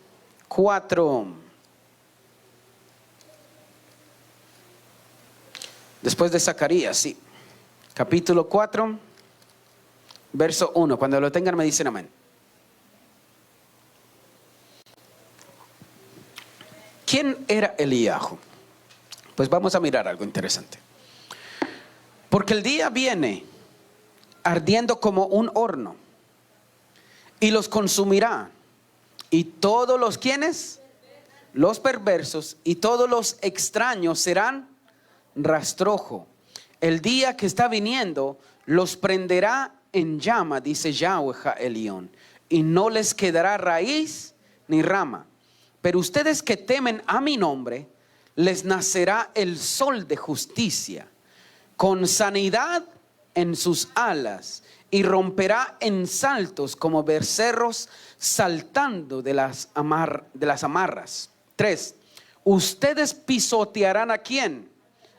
4. Después de Zacarías, sí. Capítulo 4, verso 1. Cuando lo tengan me dicen amén. ¿Quién era Eliahu? Pues vamos a mirar algo interesante. Porque el día viene ardiendo como un horno y los consumirá. Y todos los ¿quiénes? Los perversos y todos los extraños serán rastrojo. El día que está viniendo los prenderá en llama, dice Yahweh Elión, y no les quedará raíz ni rama. Pero ustedes que temen a mi nombre, les nacerá el sol de justicia, con sanidad en sus alas, y romperá en saltos como becerros saltando de las amarras. 3. Ustedes pisotearán ¿a quién?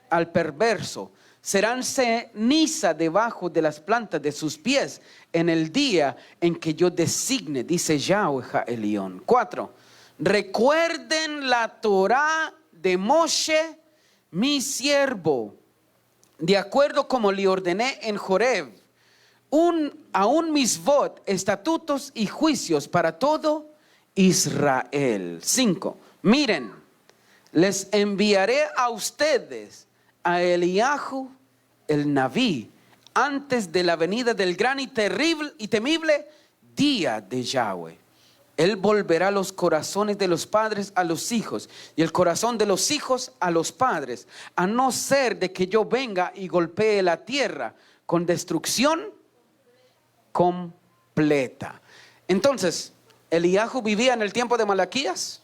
Al perverso. Serán ceniza debajo de las plantas de sus pies en el día en que yo designe, dice Yahweh Elión. 4. Recuerden la Torá de Moshe, mi siervo, de acuerdo como le ordené en Joreb, a un misvot, estatutos y juicios para todo Israel. 5. Miren, les enviaré a ustedes a Eliahu el Naví antes de la venida del gran y terrible y temible día de Yahweh. Él volverá los corazones de los padres a los hijos y el corazón de los hijos a los padres, a no ser de que yo venga y golpee la tierra con destrucción completa. Entonces, ¿Eliahu vivía en el tiempo de Malaquías?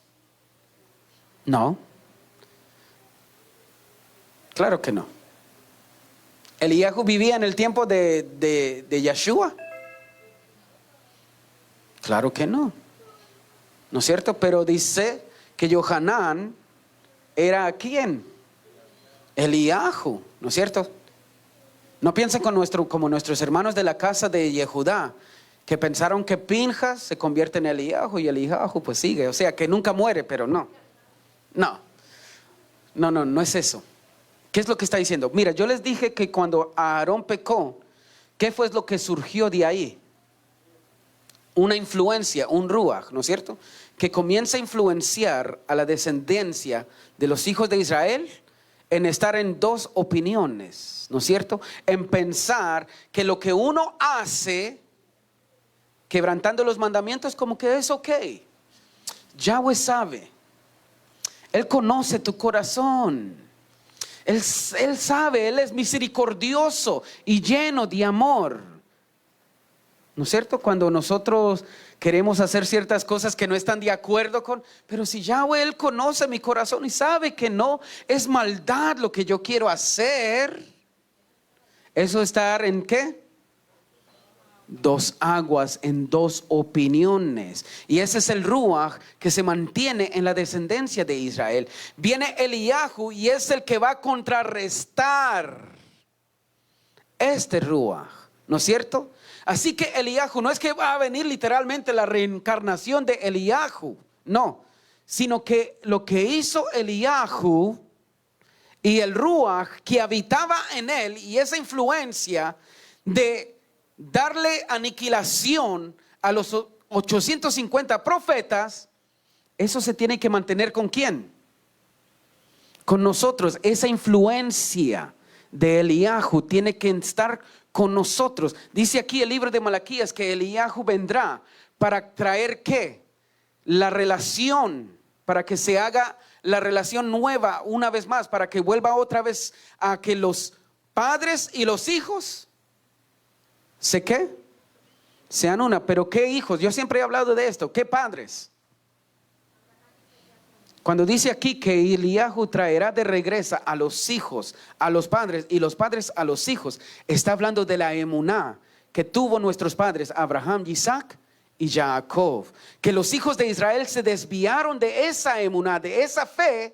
No. Claro que no. ¿Eliahu vivía en el tiempo de Yeshua? Claro que no. ¿No es cierto? Pero dice que Johanán era ¿quién? Eliahu, ¿no es cierto? No piensen como nuestros hermanos de la casa de Yehudá, que pensaron que Pinjas se convierte en Eliahu y Eliahu pues sigue, o sea que nunca muere, pero no es eso. ¿Qué es lo que está diciendo? Mira, yo les dije que cuando Aarón pecó, ¿qué fue lo que surgió de ahí? Una influencia, un ruach, ¿no es cierto? Que comienza a influenciar a la descendencia de los hijos de Israel en estar en dos opiniones, ¿no es cierto? En pensar que lo que uno hace, quebrantando los mandamientos, como que es ok. Yahweh sabe, Él conoce tu corazón. Él sabe, Él es misericordioso y lleno de amor. ¿No es cierto? Cuando nosotros queremos hacer ciertas cosas que no están de acuerdo con, pero si Yahweh, Él conoce mi corazón y sabe que no es maldad lo que yo quiero hacer. Eso estar en ¿qué? Dos aguas, en dos opiniones. Y ese es el ruach que se mantiene en la descendencia de Israel. Viene Eliahu y es el que va a contrarrestar este ruach, ¿no es cierto? Así que Eliahu no es que va a venir literalmente la reencarnación de Eliahu, no, sino que lo que hizo Eliahu y el ruach que habitaba en él y esa influencia de darle aniquilación a los 850 profetas, eso se tiene que mantener ¿con quién? Con nosotros. Esa influencia de Eliahu tiene que estar con nosotros. Dice aquí el libro de Malaquías que Eliahu vendrá para traer ¿qué? La relación, para que se haga la relación nueva una vez más, para que vuelva otra vez a que los padres y los hijos ¿qué? Sean una. Pero ¿qué hijos? Yo siempre he hablado de esto. ¿Qué padres? Cuando dice aquí que Eliahu traerá de regreso a los hijos, a los padres y los padres a los hijos, está hablando de la emuná que tuvo nuestros padres Abraham, Isaac y Jacob. Que los hijos de Israel se desviaron de esa emuná, de esa fe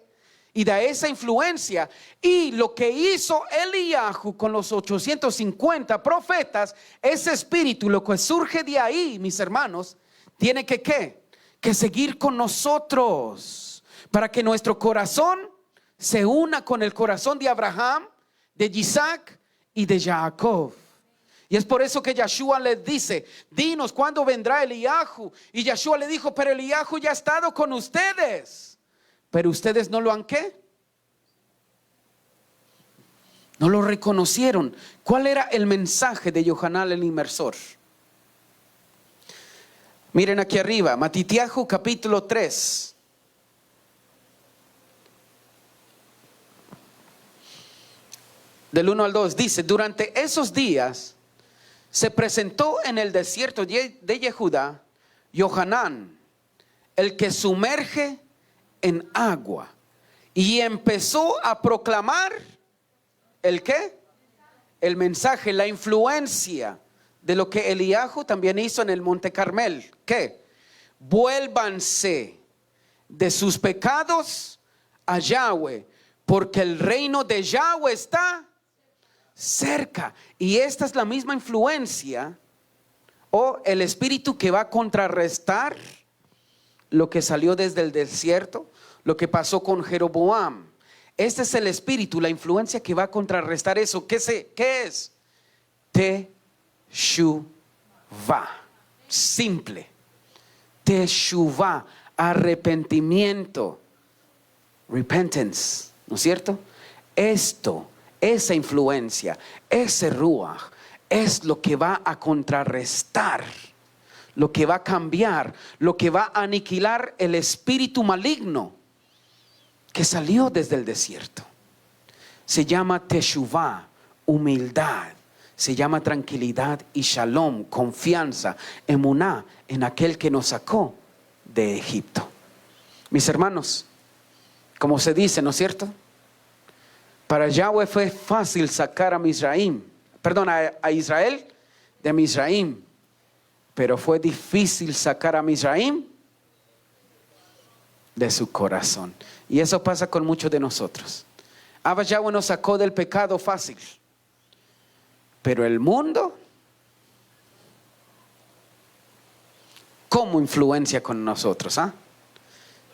y de esa influencia, y lo que hizo Eliahu con los 850 profetas, ese espíritu, lo que surge de ahí, mis hermanos, tiene que ¿qué? Que seguir con nosotros, para que nuestro corazón se una con el corazón de Abraham, de Isaac y de Jacob. Y es por eso que Yeshua les dice: dinos cuándo vendrá Eliahu. Y Yeshua le dijo: pero Eliahu ya ha estado con ustedes, pero ustedes no lo han ¿qué? No lo reconocieron. ¿Cuál era el mensaje de Yohanan el Inmersor? Miren aquí arriba, Matitiahu capítulo 3. Del 1 al 2 dice: durante esos días se presentó en el desierto de Yehudá Yohanan, el que sumerge en agua y empezó a proclamar ¿el qué? El mensaje, la influencia de lo que Eliahu también hizo en el Monte Carmel. ¿Qué? Vuélvanse de sus pecados a Yahweh, porque el reino de Yahweh está cerca. Y esta es la misma influencia o el espíritu que va a contrarrestar lo que salió desde el desierto, lo que pasó con Jeroboam. Este es el espíritu, la influencia que va a contrarrestar eso. ¿Qué es? Teshuvah. Simple. Teshuvah, arrepentimiento. Repentance, ¿no es cierto? Esto, esa influencia, ese ruach, es lo que va a contrarrestar, lo que va a cambiar, lo que va a aniquilar el espíritu maligno que salió desde el desierto. Se llama Teshuvah, humildad. Se llama tranquilidad y shalom, confianza, emuná en aquel que nos sacó de Egipto. Mis hermanos, como se dice, ¿no es cierto? Para Yahweh fue fácil sacar a Israel de Misraim, pero fue difícil sacar a Misraim de su corazón. Y eso pasa con muchos de nosotros. Abba Yahweh nos sacó del pecado fácil, pero el mundo, ¿cómo influencia con nosotros?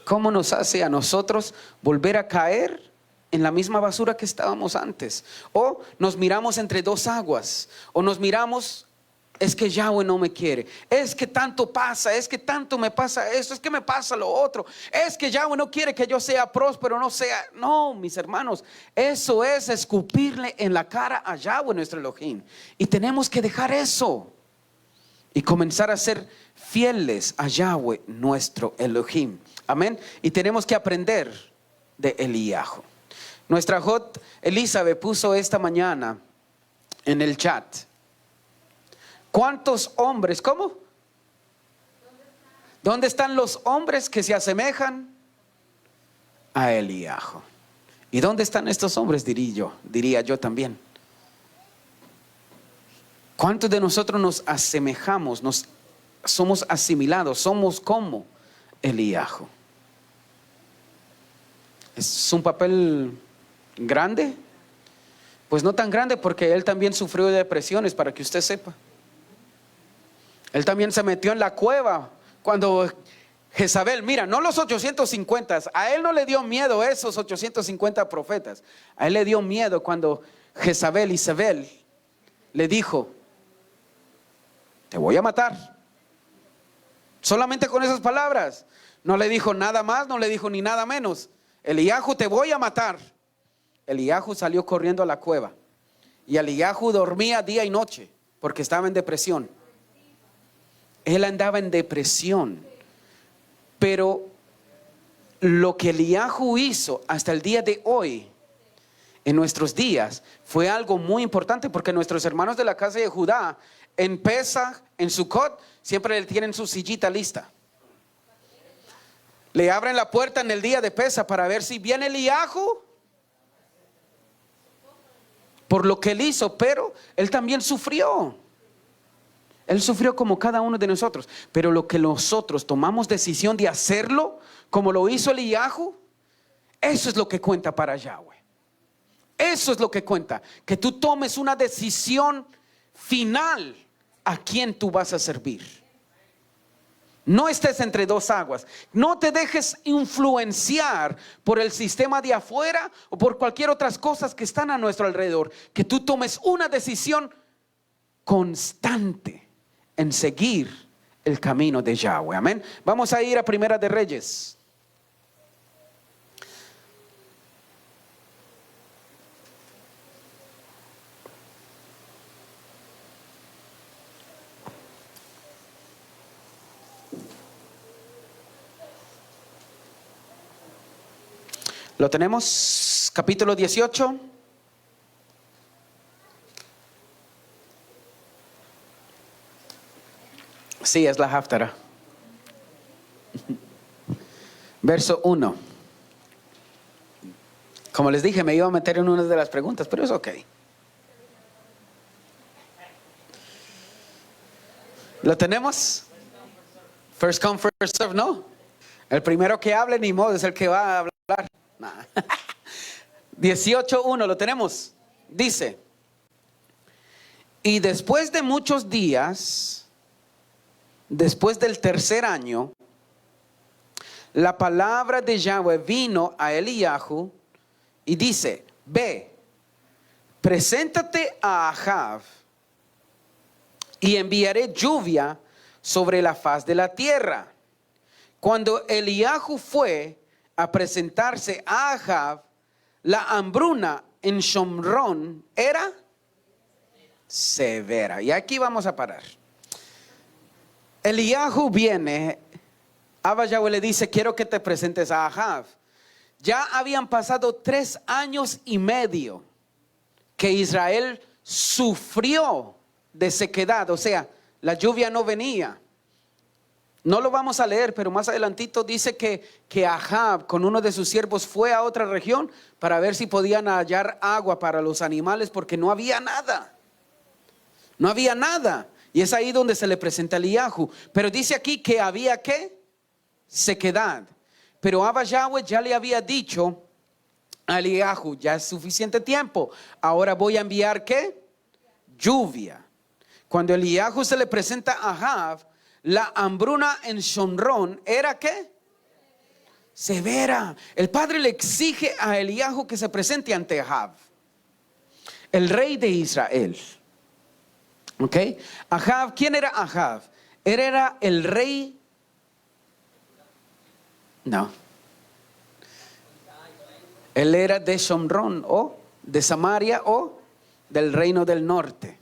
¿Cómo nos hace a nosotros volver a caer en la misma basura que estábamos antes? O nos miramos entre dos aguas, o nos miramos, es que Yahweh no me quiere, es que tanto pasa, es que tanto me pasa esto, es que me pasa lo otro, es que Yahweh no quiere que yo sea próspero, no, mis hermanos, eso es escupirle en la cara a Yahweh nuestro Elohim, y tenemos que dejar eso y comenzar a ser fieles a Yahweh nuestro Elohim. Amén. Y tenemos que aprender de Eliahu. Nuestra Jot Elizabeth puso esta mañana en el chat: ¿cuántos hombres? ¿Cómo? ¿Dónde están los hombres que se asemejan a Eliahu? ¿Y dónde están estos hombres? Diría yo también. ¿Cuántos de nosotros nos asemejamos, somos asimilados, somos como Eliahu? ¿Es un papel grande? Pues no tan grande, porque él también sufrió de depresiones, para que usted sepa. Él también se metió en la cueva cuando Jezabel, mira, no los 850, a él no le dio miedo esos 850 profetas. A él le dio miedo cuando Jezabel, Isabel, le dijo: te voy a matar. Solamente con esas palabras. No le dijo nada más, no le dijo ni nada menos. Eliahu, te voy a matar. Eliahu salió corriendo a la cueva, y Eliahu dormía día y noche porque estaba en depresión. Él andaba en depresión. Pero lo que Eliahu hizo hasta el día de hoy, en nuestros días, fue algo muy importante, porque nuestros hermanos de la casa de Judá, en Pesach, en Sukkot, siempre le tienen su sillita lista. Le abren la puerta en el día de Pesach para ver si viene Eliahu, por lo que él hizo. Pero él también sufrió. Él sufrió como cada uno de nosotros. Pero lo que nosotros tomamos decisión de hacerlo, como lo hizo Eliahu, eso es lo que cuenta para Yahweh. Eso es lo que cuenta. Que tú tomes una decisión final a quién tú vas a servir. No estés entre dos aguas. No te dejes influenciar por el sistema de afuera o por cualquier otras cosas que están a nuestro alrededor. Que tú tomes una decisión constante en seguir el camino de Yahweh. Amén. Vamos a ir a Primera de Reyes. ¿Lo tenemos? Capítulo 18. Sí, es la Haftara. Verso 1. Como les dije, me iba a meter en una de las preguntas, pero es ok. ¿Lo tenemos? First come, first serve, ¿no? El primero que hable, ni modo, es el que va a hablar. Nah. 18:1, ¿lo tenemos? Dice: y después de muchos días, después del tercer año, la palabra de Yahweh vino a Eliyahu y dice: ve, preséntate a Ahab y enviaré lluvia sobre la faz de la tierra. Cuando Eliyahu fue a presentarse a Ahab, la hambruna en Shomrón era severa. Y aquí vamos a parar. Eliyahu viene, Abba Yahweh le dice: quiero que te presentes a Ahab. Ya habían pasado 3 años y medio que Israel sufrió de sequedad, o sea, la lluvia no venía. No lo vamos a leer, pero más adelantito dice que Ahab con uno de sus siervos fue a otra región para ver si podían hallar agua para los animales, porque no había nada. No había nada. Y es ahí donde se le presenta a Eliyahu. Pero dice aquí que había ¿qué? Sequedad. Pero Abba Yahweh ya le había dicho a Eliyahu: ya es suficiente tiempo. Ahora voy a enviar ¿qué? Lluvia. Cuando Eliyahu se le presenta a Ahab, la hambruna en Shomrón era ¿qué? Severa. El padre le exige a Eliyahu que se presente ante Ahab, el rey de Israel. ¿Ok? Ahab, ¿quién era Ahab? Él era el rey. No. Él era de Shomrón, o de Samaria, o del reino del norte.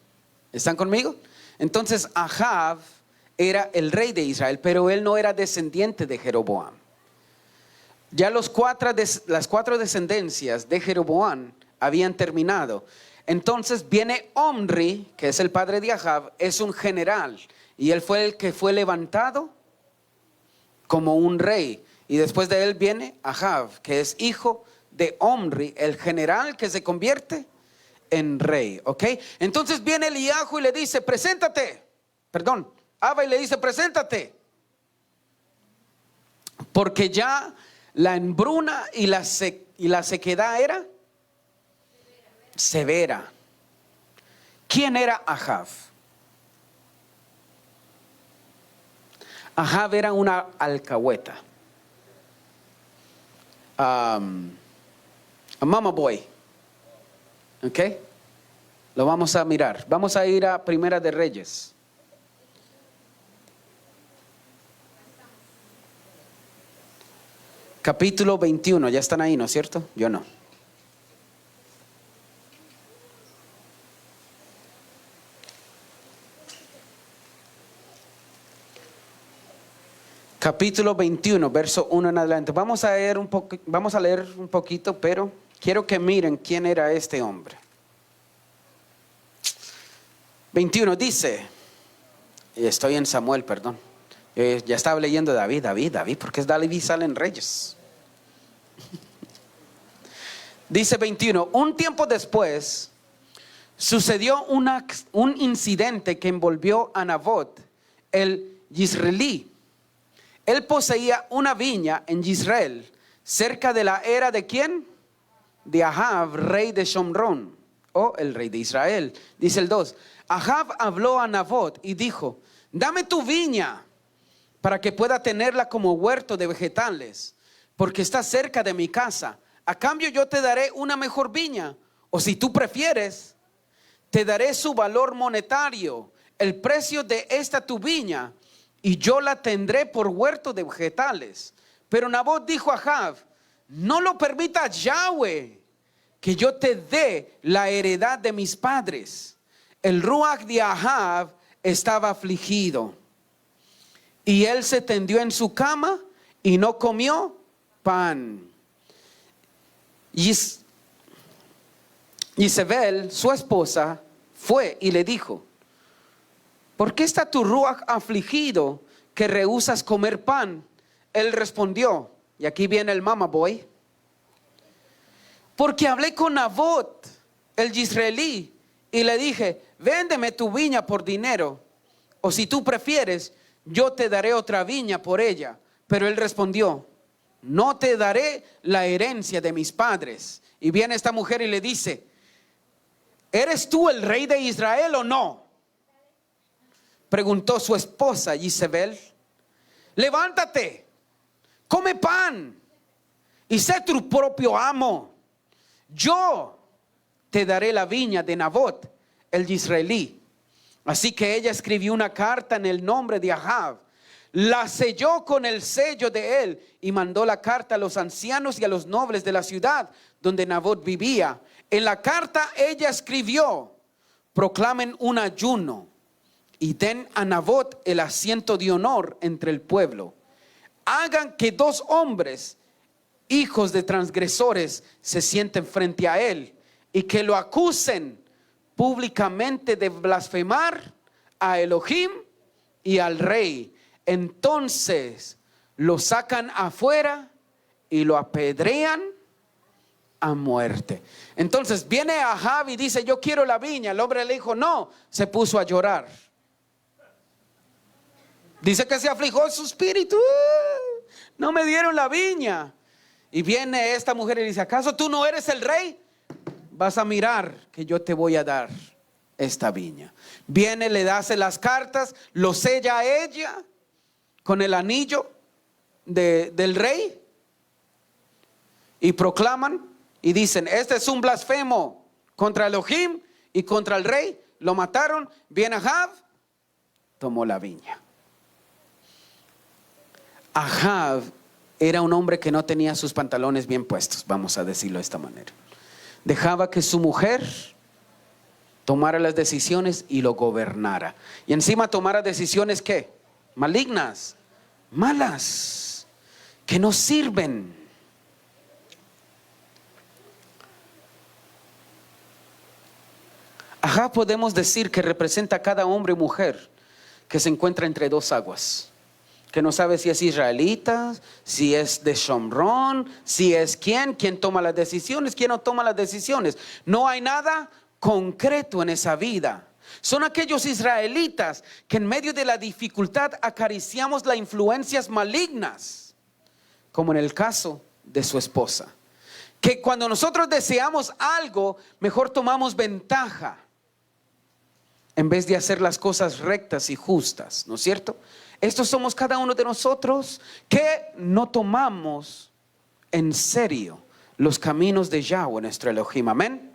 ¿Están conmigo? Entonces Ahab era el rey de Israel, pero él no era descendiente de Jeroboam. Ya las 4 descendencias de Jeroboam habían terminado. Entonces viene Omri, que es el padre de Ahab, es un general, y él fue el que fue levantado como un rey. Y después de él viene Ahab, que es hijo de Omri, el general que se convierte en rey. ¿Ok? Entonces viene Eliyahu y le dice: preséntate. Perdón, Abba, y le dice: preséntate, porque ya la hambruna y la sequedad era severa. ¿Quién era Ahab? Ahab era una alcahueta, a mama boy. ¿Ok? Lo vamos a mirar. Vamos a ir a Primera de Reyes. Capítulo 21, ya están ahí, ¿no es cierto? Yo no. Capítulo 21, verso 1 en adelante. Vamos a leer un poquito, pero quiero que miren quién era este hombre. 21 dice, y estoy en Samuel, perdón. Ya estaba leyendo David, porque es David sale en Reyes. Dice 21, un tiempo después sucedió un incidente que envolvió a Nabot, el Jizreelí. Él poseía una viña en Jizreel, cerca de la era de ¿quién? De Ahab, rey de Shomrón, o el rey de Israel. Dice el 2, Ahab habló a Nabot y dijo: dame tu viña para que pueda tenerla como huerto de vegetales, porque está cerca de mi casa. A cambio yo te daré una mejor viña, o si tú prefieres, te daré su valor monetario, el precio de esta tu viña, y yo la tendré por huerto de vegetales. Pero Nabot dijo a Ahab: no lo permita Yahweh, que yo te dé la heredad de mis padres. El ruach de Ahab estaba afligido, y él se tendió en su cama y no comió pan. Jezebel, su esposa, fue y le dijo: ¿por qué está tu ruach afligido que rehusas comer pan? Él respondió, y aquí viene el mama boy: Porque hablé con Nabot, el israelí, y le dije, véndeme tu viña por dinero, o si tú prefieres, yo te daré otra viña por ella. Pero él respondió, no te daré la herencia de mis padres. Y viene esta mujer y le dice, ¿eres tú el rey de Israel o no? Preguntó su esposa Jezabel. Levántate, come pan y sé tu propio amo. Yo te daré la viña de Nabot, el israelí. Así que ella escribió una carta en el nombre de Ahab, la selló con el sello de él y mandó la carta a los ancianos y a los nobles de la ciudad donde Nabot vivía. En la carta ella escribió, proclamen un ayuno y den a Nabot el asiento de honor entre el pueblo. Hagan que 2 hombres, hijos de transgresores, se sienten frente a él y que lo acusen públicamente de blasfemar a Elohim y al rey. Entonces lo sacan afuera y lo apedrean a muerte. Entonces viene Ahab y dice, yo quiero la viña. El hombre le dijo, no, se puso a llorar. Dice que se afligió en su espíritu. No me dieron la viña. Y viene esta mujer y dice, ¿acaso tú no eres el rey? Vas a mirar que yo te voy a dar esta viña. Viene, le hace las cartas, lo sella a ella con el anillo del rey y proclaman y dicen, este es un blasfemo contra Elohim y contra el rey. Lo mataron. Viene Ahab, tomó la viña. Ahab era un hombre que no tenía sus pantalones bien puestos, vamos a decirlo de esta manera. Dejaba que su mujer tomara las decisiones y lo gobernara. Y encima tomara decisiones ¿qué? Malignas, malas, que no sirven. Ahab podemos decir que representa a cada hombre y mujer que se encuentra entre 2 aguas. Que no sabe si es israelita, si es de Shomrón, si es quién toma las decisiones, quién no toma las decisiones. No hay nada concreto en esa vida. Son aquellos israelitas que en medio de la dificultad acariciamos las influencias malignas, como en el caso de su esposa. Que cuando nosotros deseamos algo, mejor tomamos ventaja en vez de hacer las cosas rectas y justas, ¿no es cierto? Estos somos cada uno de nosotros que no tomamos en serio los caminos de Yahweh, nuestro Elohim. Amén.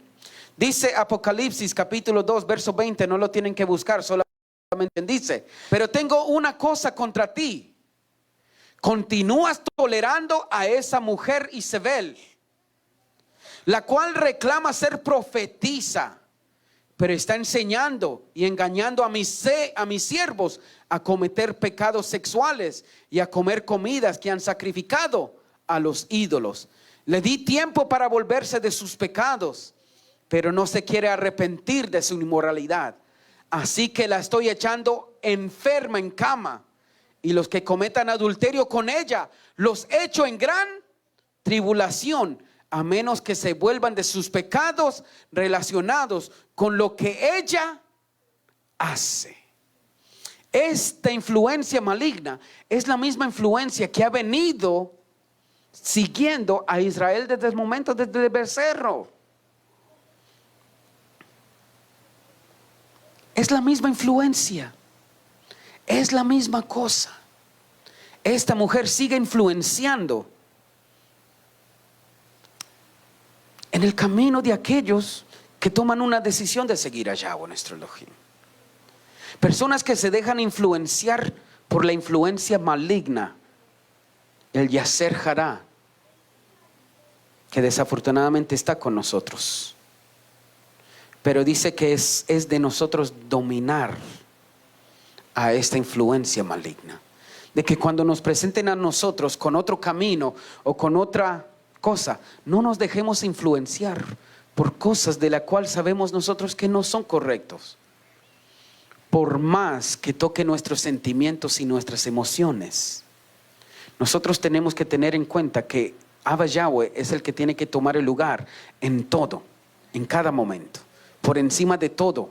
Dice Apocalipsis capítulo 2 verso 20, no lo tienen que buscar, solamente dice, pero tengo una cosa contra ti. Continúas tolerando a esa mujer Jezabel, la cual reclama ser profetisa, pero está enseñando y engañando a mis siervos a cometer pecados sexuales y a comer comidas que han sacrificado a los ídolos. Le di tiempo para volverse de sus pecados, pero no se quiere arrepentir de su inmoralidad. Así que la estoy echando enferma en cama, y los que cometan adulterio con ella los echo en gran tribulación, a menos que se vuelvan de sus pecados relacionados con lo que ella hace. Esta influencia maligna es la misma influencia que ha venido siguiendo a Israel desde el momento desde el becerro. Es la misma influencia, es la misma cosa. Esta mujer sigue influenciando en el camino de aquellos que toman una decisión de seguir a Yahweh, nuestro Elohim. Personas que se dejan influenciar por la influencia maligna, el Yaser Hará, que desafortunadamente está con nosotros. Pero dice que es de nosotros dominar a esta influencia maligna. De que cuando nos presenten a nosotros con otro camino o con otra cosa, no nos dejemos influenciar por cosas de la cual sabemos nosotros que no son correctos. Por más que toque nuestros sentimientos y nuestras emociones, nosotros tenemos que tener en cuenta que Abba Yahweh es el que tiene que tomar el lugar en todo, en cada momento, por encima de todo.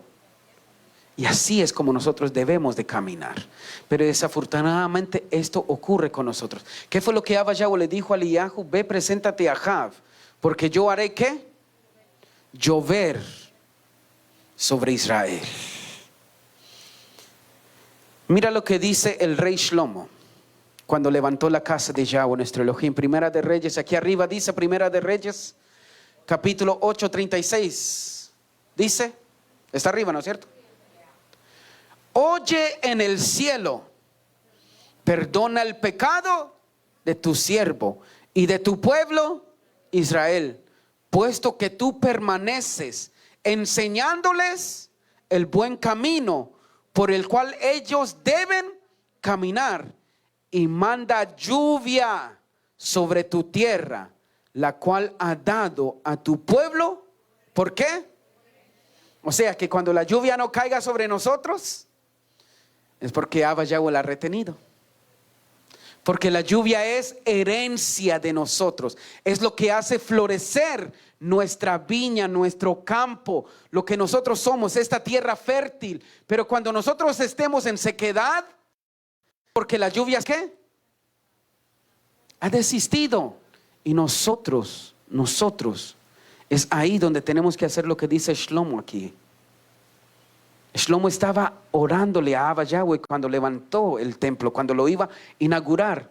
Y así es como nosotros debemos de caminar. Pero desafortunadamente esto ocurre con nosotros. ¿Qué fue lo que Abba Yahweh le dijo a Eliyahu? Ve, preséntate a Ahab, porque yo haré ¿qué? Llover sobre Israel. Mira lo que dice el rey Shlomo cuando levantó la casa de Yahweh nuestro Elohim. Primera de Reyes, aquí arriba dice Primera de Reyes, capítulo 8, 36. Dice, está arriba, ¿no es cierto? Oye en el cielo, perdona el pecado de tu siervo y de tu pueblo Israel, puesto que tú permaneces enseñándoles el buen camino por el cual ellos deben caminar, y manda lluvia sobre tu tierra, la cual ha dado a tu pueblo. ¿Por qué? O sea que cuando la lluvia no caiga sobre nosotros, es porque Abba Yahweh la ha retenido. Porque la lluvia es herencia de nosotros. Es lo que hace florecer nuestra viña, nuestro campo, lo que nosotros somos, esta tierra fértil. Pero cuando nosotros estemos en sequedad, porque la lluvia es ¿qué? Ha desistido. Y nosotros, es ahí donde tenemos que hacer lo que dice Shlomo aquí. Shlomo estaba orándole a Abba Yahweh cuando levantó el templo, cuando lo iba a inaugurar.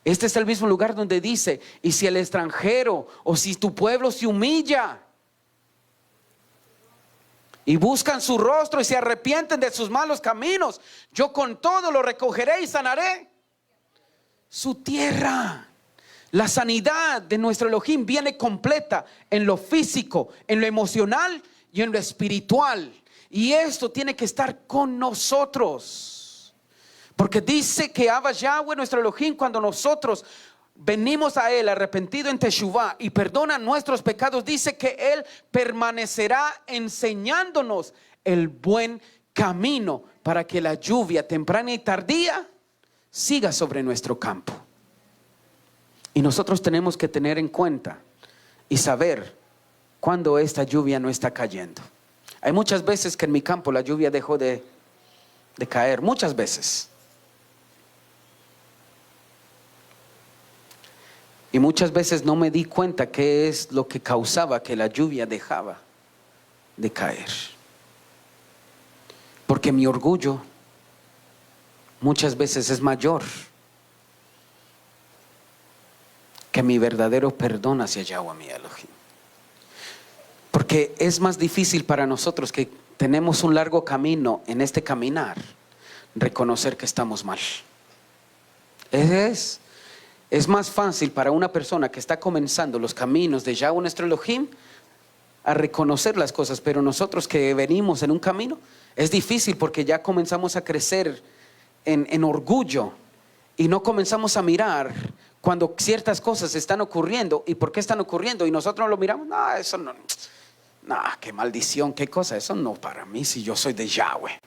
Este es el mismo lugar donde dice: y si el extranjero o si tu pueblo se humilla y buscan su rostro y se arrepienten de sus malos caminos, yo con todo lo recogeré y sanaré su tierra. La sanidad de nuestro Elohim viene completa en lo físico, en lo emocional y en lo espiritual. Y esto tiene que estar con nosotros, porque dice que Abba Yahweh nuestro Elohim, cuando nosotros venimos a Él arrepentido en Teshuvah y perdona nuestros pecados, dice que Él permanecerá enseñándonos el buen camino para que la lluvia temprana y tardía siga sobre nuestro campo. Y nosotros tenemos que tener en cuenta y saber cuando esta lluvia no está cayendo. Hay muchas veces que en mi campo la lluvia dejó de caer, muchas veces. Y muchas veces no me di cuenta qué es lo que causaba que la lluvia dejaba de caer. Porque mi orgullo muchas veces es mayor que mi verdadero perdón hacia Yahweh mi Elohim. Porque es más difícil para nosotros, que tenemos un largo camino en este caminar, reconocer que estamos mal. Es más fácil para una persona que está comenzando los caminos de Yahweh nuestro Elohim a reconocer las cosas, pero nosotros que venimos en un camino, es difícil porque ya comenzamos a crecer en orgullo y no comenzamos a mirar cuando ciertas cosas están ocurriendo y por qué están ocurriendo, y nosotros lo miramos: no, eso no, qué maldición, qué cosa, eso no para mí si yo soy de Yahweh.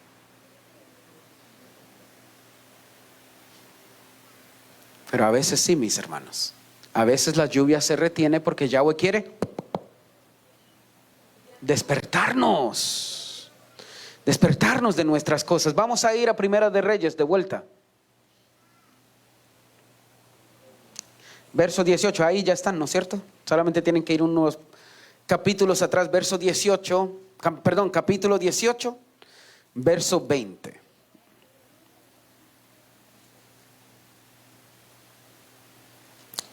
Pero a veces sí, mis hermanos, a veces la lluvia se retiene porque Yahweh quiere despertarnos de nuestras cosas. Vamos a ir a Primera de Reyes de vuelta. Verso 18, ahí ya están, ¿no es cierto? Solamente tienen que ir unos capítulos atrás. Verso 18, capítulo 18, verso 20.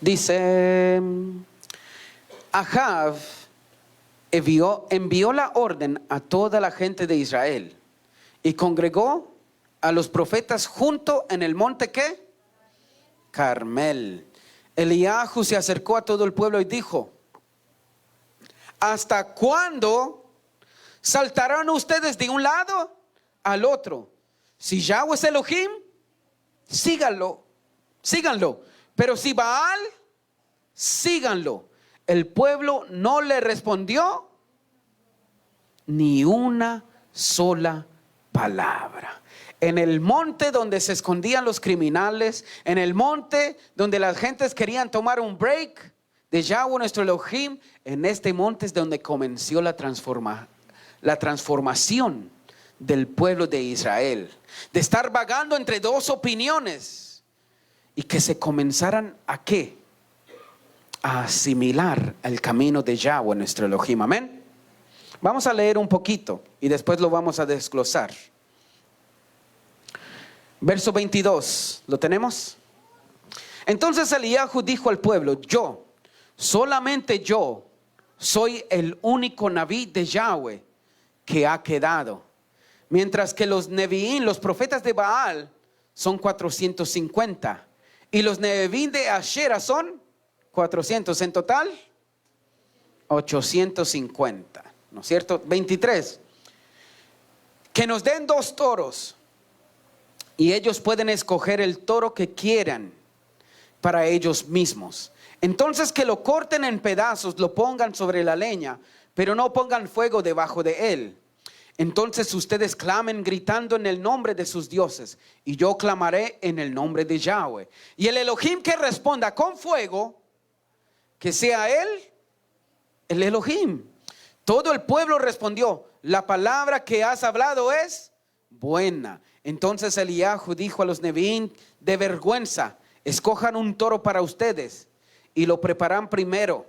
Dice: Ahab envió la orden a toda la gente de Israel y congregó a los profetas junto en el monte ¿qué? Carmel. Eliyahu se acercó a todo el pueblo y dijo: ¿hasta cuándo saltarán ustedes de un lado al otro? Si Yahweh es Elohim, síganlo. Pero si Baal, síganlo. El pueblo no le respondió ni una sola palabra. En el monte donde se escondían los criminales, en el monte donde las gentes querían tomar un break, de Yahweh nuestro Elohim, en este monte es donde comenzó la transformación del pueblo de Israel, de estar vagando entre dos opiniones y que se comenzaran a ¿qué? A asimilar el camino de Yahweh nuestro Elohim. Amén. Vamos a leer un poquito y después lo vamos a desglosar. Verso 22, ¿lo tenemos? Entonces Eliyahu dijo al pueblo: yo, solamente yo, soy el único Naví de Yahweh que ha quedado, mientras que los Neviín, los profetas de Baal, son 450, y los Neviín de Ashera son 400, en total 850, ¿no es cierto? 23, que nos den 2 toros, y ellos pueden escoger el toro que quieran para ellos mismos. Entonces que lo corten en pedazos, lo pongan sobre la leña, pero no pongan fuego debajo de él. Entonces ustedes clamen gritando en el nombre de sus dioses, y yo clamaré en el nombre de Yahweh. Y el Elohim que responda con fuego, que sea él el Elohim. Todo el pueblo respondió: la palabra que has hablado es buena. Entonces Eliyahu dijo a los Neviín: de vergüenza, escojan un toro para ustedes y lo prepararán primero,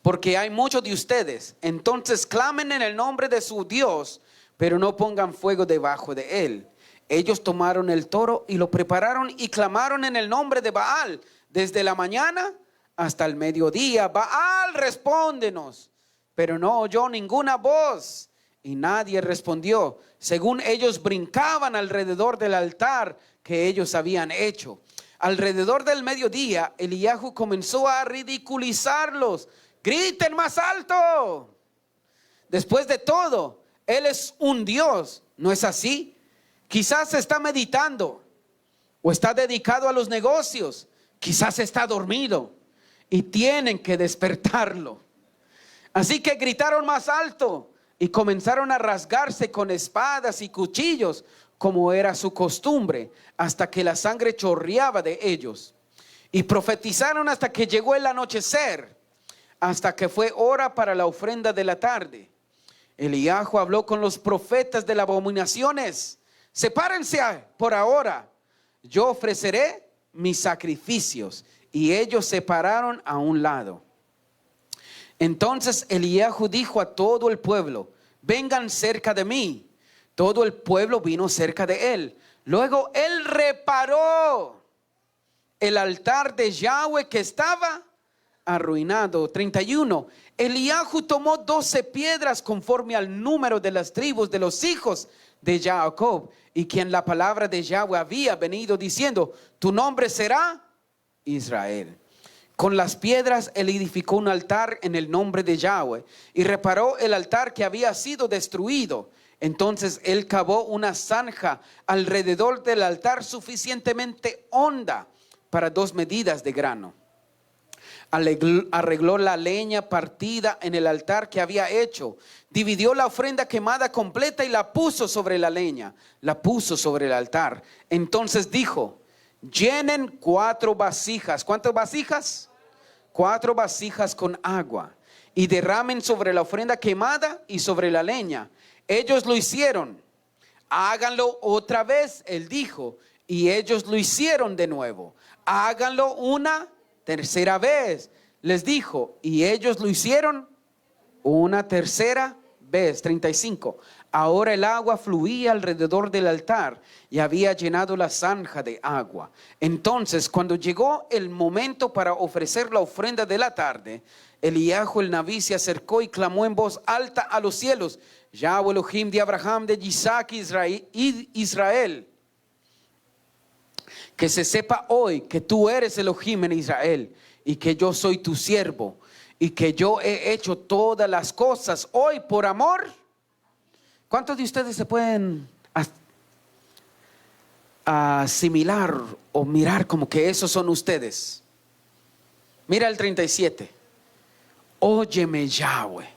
porque hay muchos de ustedes. Entonces clamen en el nombre de su Dios, pero no pongan fuego debajo de él. Ellos tomaron el toro y lo prepararon y clamaron en el nombre de Baal desde la mañana hasta el mediodía: Baal, respóndenos. Pero no oyó ninguna voz y nadie respondió, según ellos brincaban alrededor del altar que ellos habían hecho. Alrededor del mediodía, Eliyahu comenzó a ridiculizarlos: griten más alto. Después de todo, él es un Dios, ¿no es así? Quizás está meditando o está dedicado a los negocios, quizás está dormido y tienen que despertarlo. Así que gritaron más alto y comenzaron a rasgarse con espadas y cuchillos, como era su costumbre, hasta que la sangre chorreaba de ellos. Y profetizaron hasta que llegó el anochecer, hasta que fue hora para la ofrenda de la tarde. Eliyahu habló con los profetas de las abominaciones: sepárense por ahora, yo ofreceré mis sacrificios. Y ellos se pararon a un lado. Entonces Eliyahu dijo a todo el pueblo: vengan cerca de mí. Todo el pueblo vino cerca de él. Luego él reparó el altar de Yahweh que estaba arruinado. 31. Eliyahu tomó 12 piedras conforme al número de las tribus de los hijos de Jacob, y quien la palabra de Yahweh había venido diciendo: tu nombre será Israel. Con las piedras él edificó un altar en el nombre de Yahweh y reparó el altar que había sido destruido. Entonces él cavó una zanja alrededor del altar suficientemente honda para 2 medidas de grano. Arregló la leña partida en el altar que había hecho, dividió la ofrenda quemada completa y la puso sobre la leña, la puso sobre el altar. Entonces dijo: llenen 4 vasijas. ¿Cuántas vasijas? 4 vasijas con agua, y derramen sobre la ofrenda quemada y sobre la leña. Ellos lo hicieron. Háganlo otra vez, él dijo, y ellos lo hicieron de nuevo. Háganlo una tercera vez, les dijo, y ellos lo hicieron una tercera vez. 35. Ahora el agua fluía alrededor del altar y había llenado la zanja de agua. Entonces, cuando llegó el momento para ofrecer la ofrenda de la tarde, Eliyahu el Naví se acercó y clamó en voz alta a los cielos: Yahweh Elohim de Abraham, de Isaac y Israel, que se sepa hoy que tú eres Elohim en Israel y que yo soy tu siervo y que yo he hecho todas las cosas hoy por amor. ¿Cuántos de ustedes se pueden asimilar o mirar como que esos son ustedes? Mira el 37. Óyeme, Yahweh,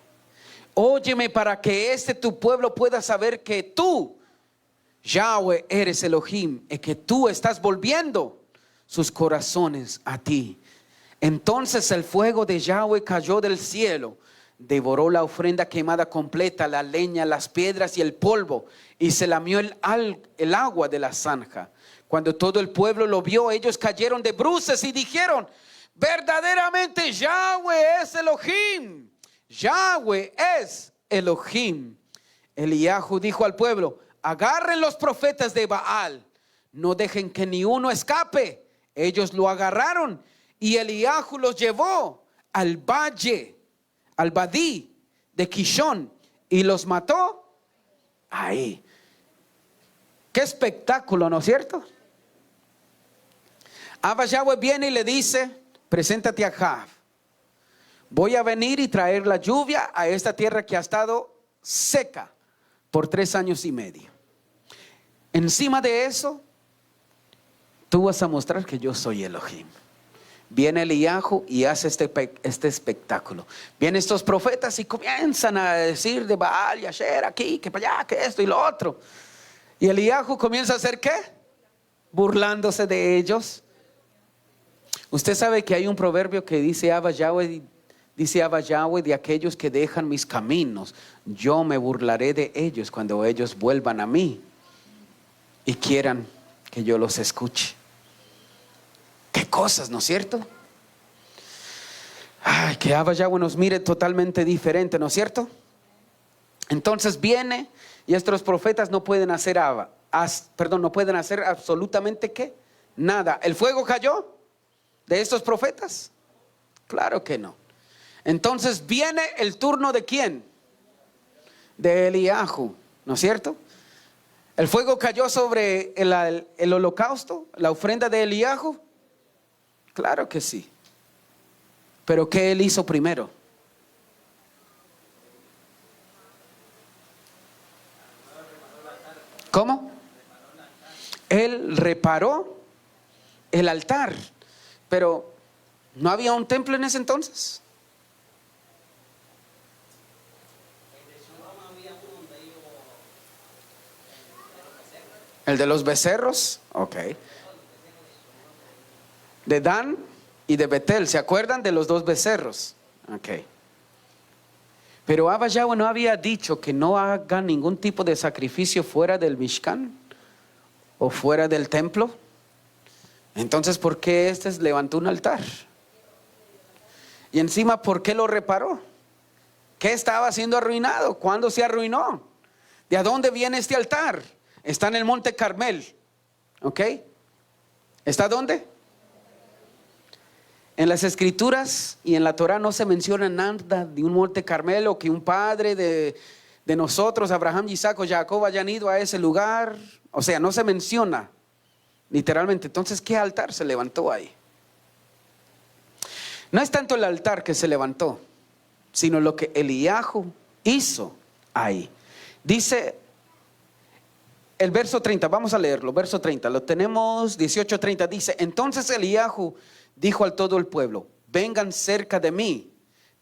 óyeme, para que tu pueblo pueda saber que tú, Yahweh, eres Elohim, y que tú estás volviendo sus corazones a ti. Entonces el fuego de Yahweh cayó del cielo, devoró la ofrenda quemada completa, la leña, las piedras y el polvo, y se lamió el agua de la zanja. Cuando todo el pueblo lo vio, ellos cayeron de bruces y dijeron: verdaderamente Yahweh es Elohim. Yahweh es Elohim. Eliahu dijo al pueblo: agarren los profetas de Baal, no dejen que ni uno escape. Ellos lo agarraron y Eliahu los llevó al valle, al Badí de Kishón, y los mató ahí. Qué espectáculo, ¿no es cierto? Abba Yahweh viene y le dice: preséntate a Ahab. Voy a venir y traer la lluvia a esta tierra que ha estado seca por 3 años y medio. Encima de eso, tú vas a mostrar que yo soy Elohim. Viene Eliahu y hace este espectáculo. Vienen estos profetas y comienzan a decir de Baal y Asher aquí, que para allá, que esto y lo otro. Y Eliahu comienza a hacer ¿qué? Burlándose de ellos. Usted sabe que hay un proverbio que dice Abba Yahweh, de aquellos que dejan mis caminos, yo me burlaré de ellos cuando ellos vuelvan a mí y quieran que yo los escuche. Qué cosas, ¿no es cierto? Ay, que Abba Yahweh nos mire totalmente diferente, ¿no es cierto? Entonces viene y estos profetas no pueden hacer no pueden hacer absolutamente ¿qué? Nada. ¿El fuego cayó de estos profetas? Claro que no. Entonces viene el turno ¿de quién? De Eliahu, ¿no es cierto? ¿El fuego cayó sobre el holocausto, la ofrenda de Eliahu? Claro que sí. Pero ¿qué él hizo primero? ¿Cómo? Él reparó el altar. Pero ¿no había un templo en ese entonces? El de los becerros, ok. De Dan y de Betel, ¿se acuerdan de los 2 becerros? Ok. Pero Abba Yahweh no había dicho que no hagan ningún tipo de sacrificio fuera del Mishkan o fuera del templo. Entonces, ¿por qué levantó un altar? Y encima, ¿por qué lo reparó? ¿Qué estaba siendo arruinado? ¿Cuándo se arruinó? ¿De dónde viene este altar? Está en el monte Carmel. ¿Ok? ¿Está dónde? En las escrituras y en la Torah no se menciona nada de un monte Carmelo, que un padre de nosotros, Abraham, Isaac o Jacob, hayan ido a ese lugar. O sea, no se menciona literalmente. Entonces, ¿qué altar se levantó ahí? No es tanto el altar que se levantó, sino lo que Eliahu hizo ahí. Dice el verso 30, vamos a leerlo, verso 30, lo tenemos, 18:30, dice: entonces Eliahu dijo a todo el pueblo: vengan cerca de mí.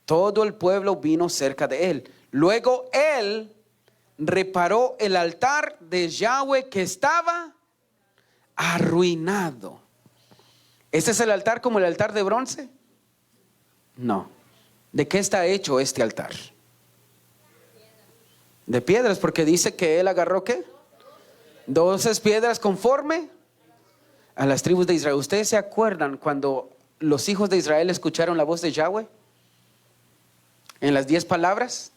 Todo el pueblo vino cerca de él. Luego él reparó el altar de Yahweh que estaba arruinado. ¿Este es el altar como el altar de bronce? No. ¿De qué está hecho este altar? De piedras, porque dice que él agarró ¿qué? 12 piedras conforme a las tribus de Israel. ¿Ustedes se acuerdan cuando los hijos de Israel escucharon la voz de Yahweh? En las 10 palabras,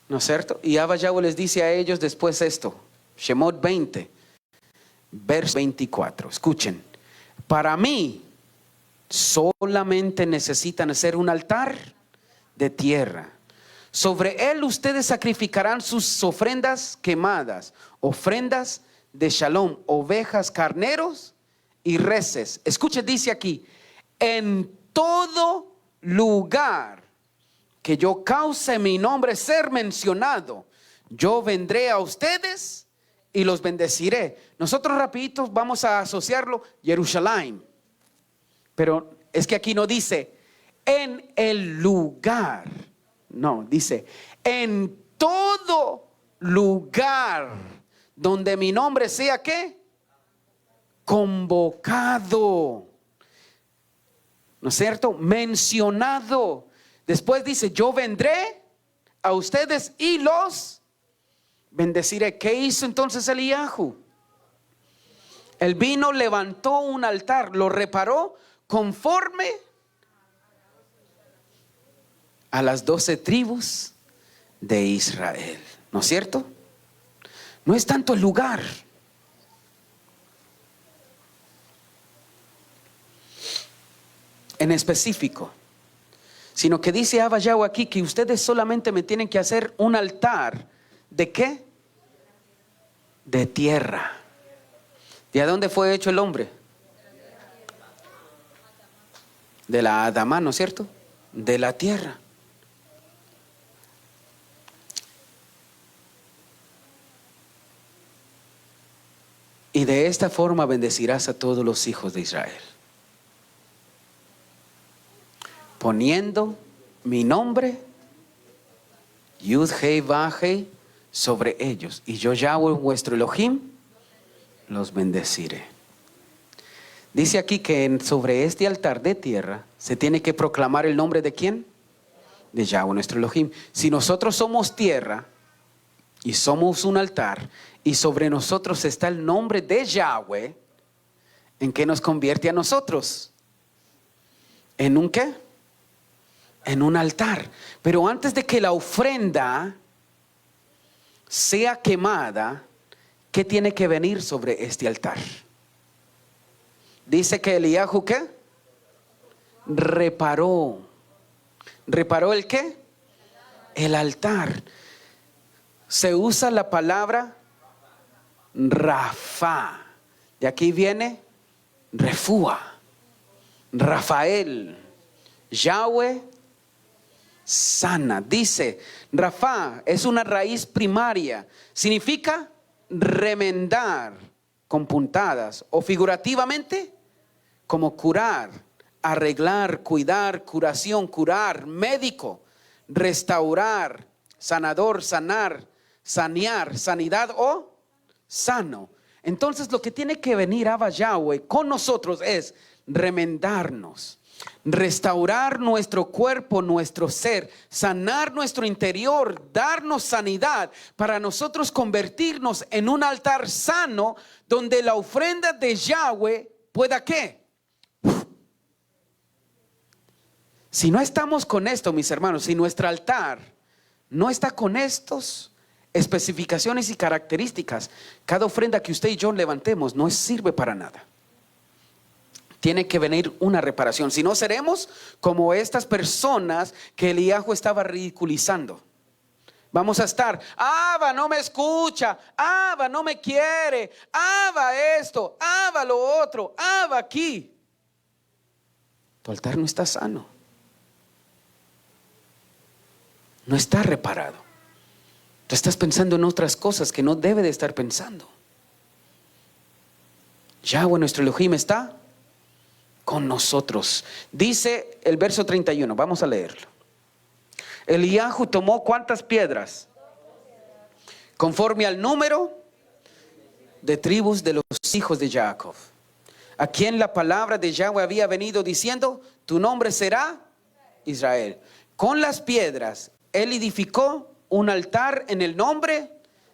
¿no es cierto? Y Abba Yahweh les dice a ellos después esto, Shemot 20, verso 24. Escuchen: para mí solamente necesitan hacer un altar de tierra. Sobre él ustedes sacrificarán sus ofrendas quemadas, ofrendas de shalom, ovejas, carneros y reses. Escuche, dice aquí: en todo lugar que yo cause mi nombre ser mencionado, yo vendré a ustedes y los bendeciré. Nosotros rapidito vamos a asociarlo Jerusalén, pero es que aquí no dice en el lugar, no, dice en todo lugar donde mi nombre sea ¿qué? convocado, ¿no es cierto? Mencionado. Después dice, yo vendré a ustedes y los bendeciré. ¿Qué hizo entonces Eliyahu? Él vino, levantó un altar, lo reparó conforme a las 12 tribus de Israel, ¿no es cierto? No es tanto el lugar, en específico, sino que dice Abba Yahweh aquí que ustedes solamente me tienen que hacer un altar. ¿De qué? De tierra. ¿De dónde fue hecho el hombre? De la Adamá, ¿no es cierto? De la tierra. Y de esta forma bendecirás a todos los hijos de Israel, poniendo mi nombre, Yud Hei Vah Hei, sobre ellos. Y yo, Yahweh vuestro Elohim, los bendeciré. Dice aquí que sobre este altar de tierra se tiene que proclamar el nombre de ¿quién? De Yahweh nuestro Elohim. Si nosotros somos tierra y somos un altar, y sobre nosotros está el nombre de Yahweh, ¿en qué nos convierte a nosotros? ¿En un qué? En un altar. Pero antes de que la ofrenda sea quemada, ¿qué tiene que venir sobre este altar? Dice que Eliyahu ¿qué? Reparó. ¿Reparó el qué? El altar. Se usa la palabra Rafa. De aquí viene Refúa, Rafael. Yahweh sana. Dice, Rafa es una raíz primaria. Significa remendar con puntadas, o figurativamente como curar, arreglar, cuidar, curación, curar, médico, restaurar, sanador, sanar, sanear, sanidad o sano. Entonces lo que tiene que venir Abba Yahweh con nosotros es remendarnos, restaurar nuestro cuerpo, nuestro ser, sanar nuestro interior, darnos sanidad para nosotros convertirnos en un altar sano donde la ofrenda de Yahweh pueda ¿qué? Si no estamos con esto, mis hermanos, si nuestro altar no está con estos especificaciones y características, cada ofrenda que usted y yo levantemos no sirve para nada. Tiene que venir una reparación. Si no, seremos como estas personas que Eliyahu estaba ridiculizando. Vamos a estar, Abba no me escucha, Abba no me quiere, Abba esto, Abba lo otro, Abba aquí. Tu altar no está sano, no está reparado. Tú estás pensando en otras cosas que no debe de estar pensando. Yahweh nuestro Elohim está con nosotros. Dice el verso 31, vamos a leerlo. Eliyahu tomó ¿cuántas piedras? Conforme al número de tribus de los hijos de Jacob, a quien la palabra de Yahweh había venido diciendo, tu nombre será Israel. Con las piedras él edificó un altar en el nombre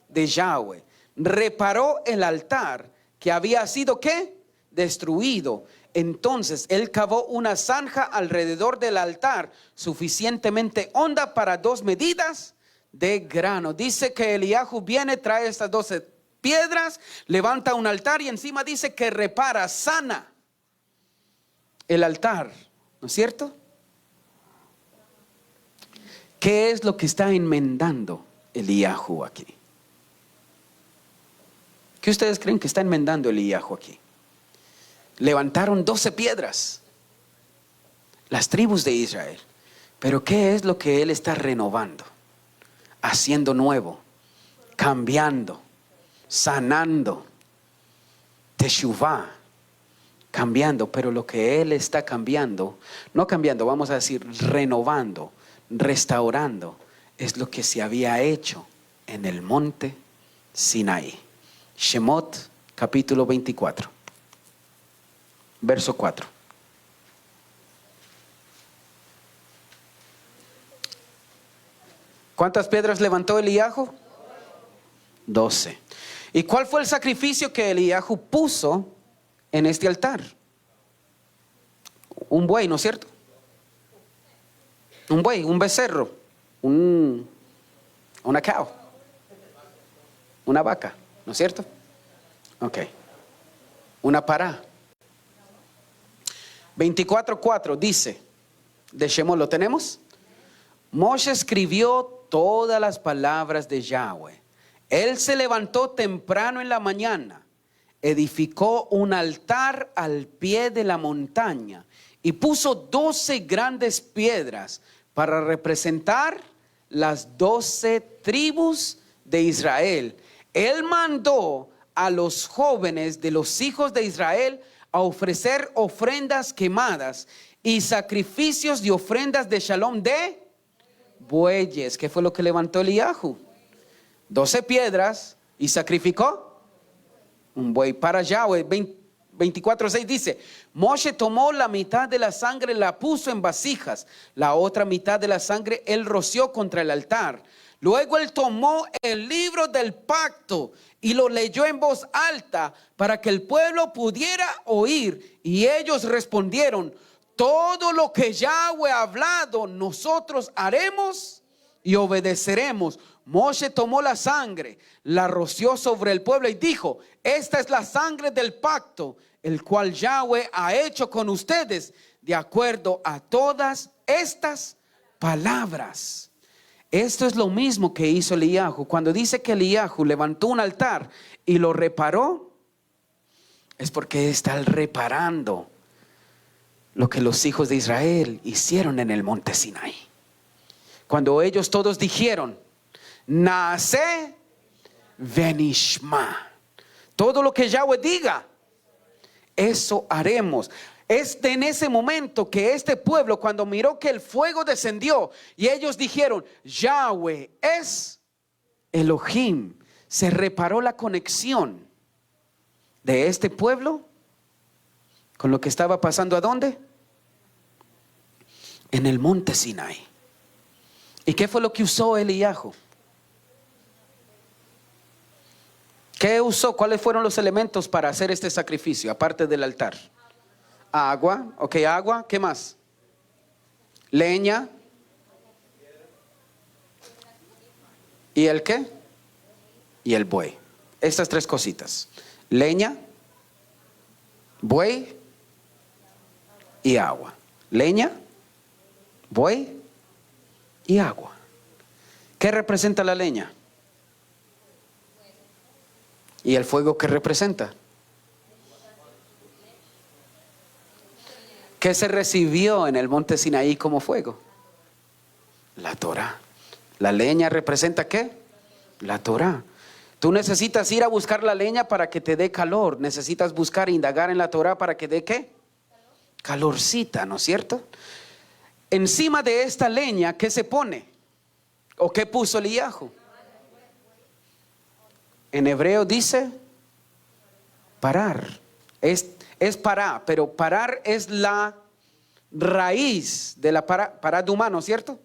de Yahweh. Reparó el altar que había sido ¿qué? Destruido. Entonces él cavó una zanja alrededor del altar suficientemente honda para 2 medidas de grano. Dice que Eliyahu viene, trae estas 12 piedras, levanta un altar y encima dice que repara, sana el altar, ¿no es cierto? ¿Qué es lo que está enmendando Eliyahu aquí? ¿Qué ustedes creen que está enmendando Eliyahu aquí? Levantaron 12 piedras, las tribus de Israel. Pero ¿qué es lo que él está renovando? Haciendo nuevo, cambiando, sanando, teshuvah, cambiando. Pero lo que él está cambiando, no cambiando, vamos a decir renovando, restaurando, es lo que se había hecho en el monte Sinaí. Shemot capítulo 24. verso 4. ¿Cuántas piedras levantó Eliahu? 12. ¿Y cuál fue el sacrificio que Eliahu puso en este altar? Un buey, ¿no es cierto? Un buey, un becerro, una cow, una vaca, ¿no es cierto? Ok. Una pará. 24:4 dice, de Shemot, ¿lo tenemos? Moshe escribió todas las palabras de Yahweh. Él se levantó temprano en la mañana, edificó un altar al pie de la montaña y puso 12 grandes piedras para representar las 12 tribus de Israel. Él mandó a los jóvenes de los hijos de Israel a ofrecer ofrendas quemadas y sacrificios de ofrendas de shalom de bueyes. ¿Qué fue lo que levantó Eliahu? 12 piedras y sacrificó un buey para Yahweh. 24:6 dice, Moshe tomó la mitad de la sangre, la puso en vasijas, la otra mitad de la sangre él roció contra el altar. Luego él tomó el libro del pacto y lo leyó en voz alta para que el pueblo pudiera oír, y ellos respondieron, todo lo que Yahweh ha hablado nosotros haremos y obedeceremos. Moshe tomó la sangre, la roció sobre el pueblo y dijo, esta es la sangre del pacto, el cual Yahweh ha hecho con ustedes de acuerdo a todas estas palabras. Esto es lo mismo que hizo Eliahu. Cuando dice que Eliahu levantó un altar y lo reparó, es porque está reparando lo que los hijos de Israel hicieron en el monte Sinaí. Cuando ellos todos dijeron, Naaseh venishma, todo lo que Yahweh diga, eso haremos. Es en ese momento que este pueblo, cuando miró que el fuego descendió y ellos dijeron, Yahweh es Elohim, se reparó la conexión de este pueblo con lo que estaba pasando. ¿A dónde? En el monte Sinaí. ¿Y qué fue lo que usó Eliahu? ¿Qué usó? ¿Cuáles fueron los elementos para hacer este sacrificio, aparte del altar? Agua, ok, agua, ¿qué más? Leña. ¿Y el qué? Y el buey. Estas tres cositas. Leña, buey y agua. Leña, buey y agua. ¿Qué representa la leña? ¿Y el fuego qué representa? ¿Qué se recibió en el monte Sinaí como fuego? La Torá. ¿La leña representa qué? La Torá. Tú necesitas ir a buscar la leña para que te dé calor. Necesitas buscar e indagar en la Torá para que dé ¿qué? Calorcita, ¿no es cierto? Encima de esta leña, ¿qué se pone? ¿O qué puso Eliahu? En hebreo dice parar. Es pará, pero parar es la raíz de la pará de humano, ¿cierto?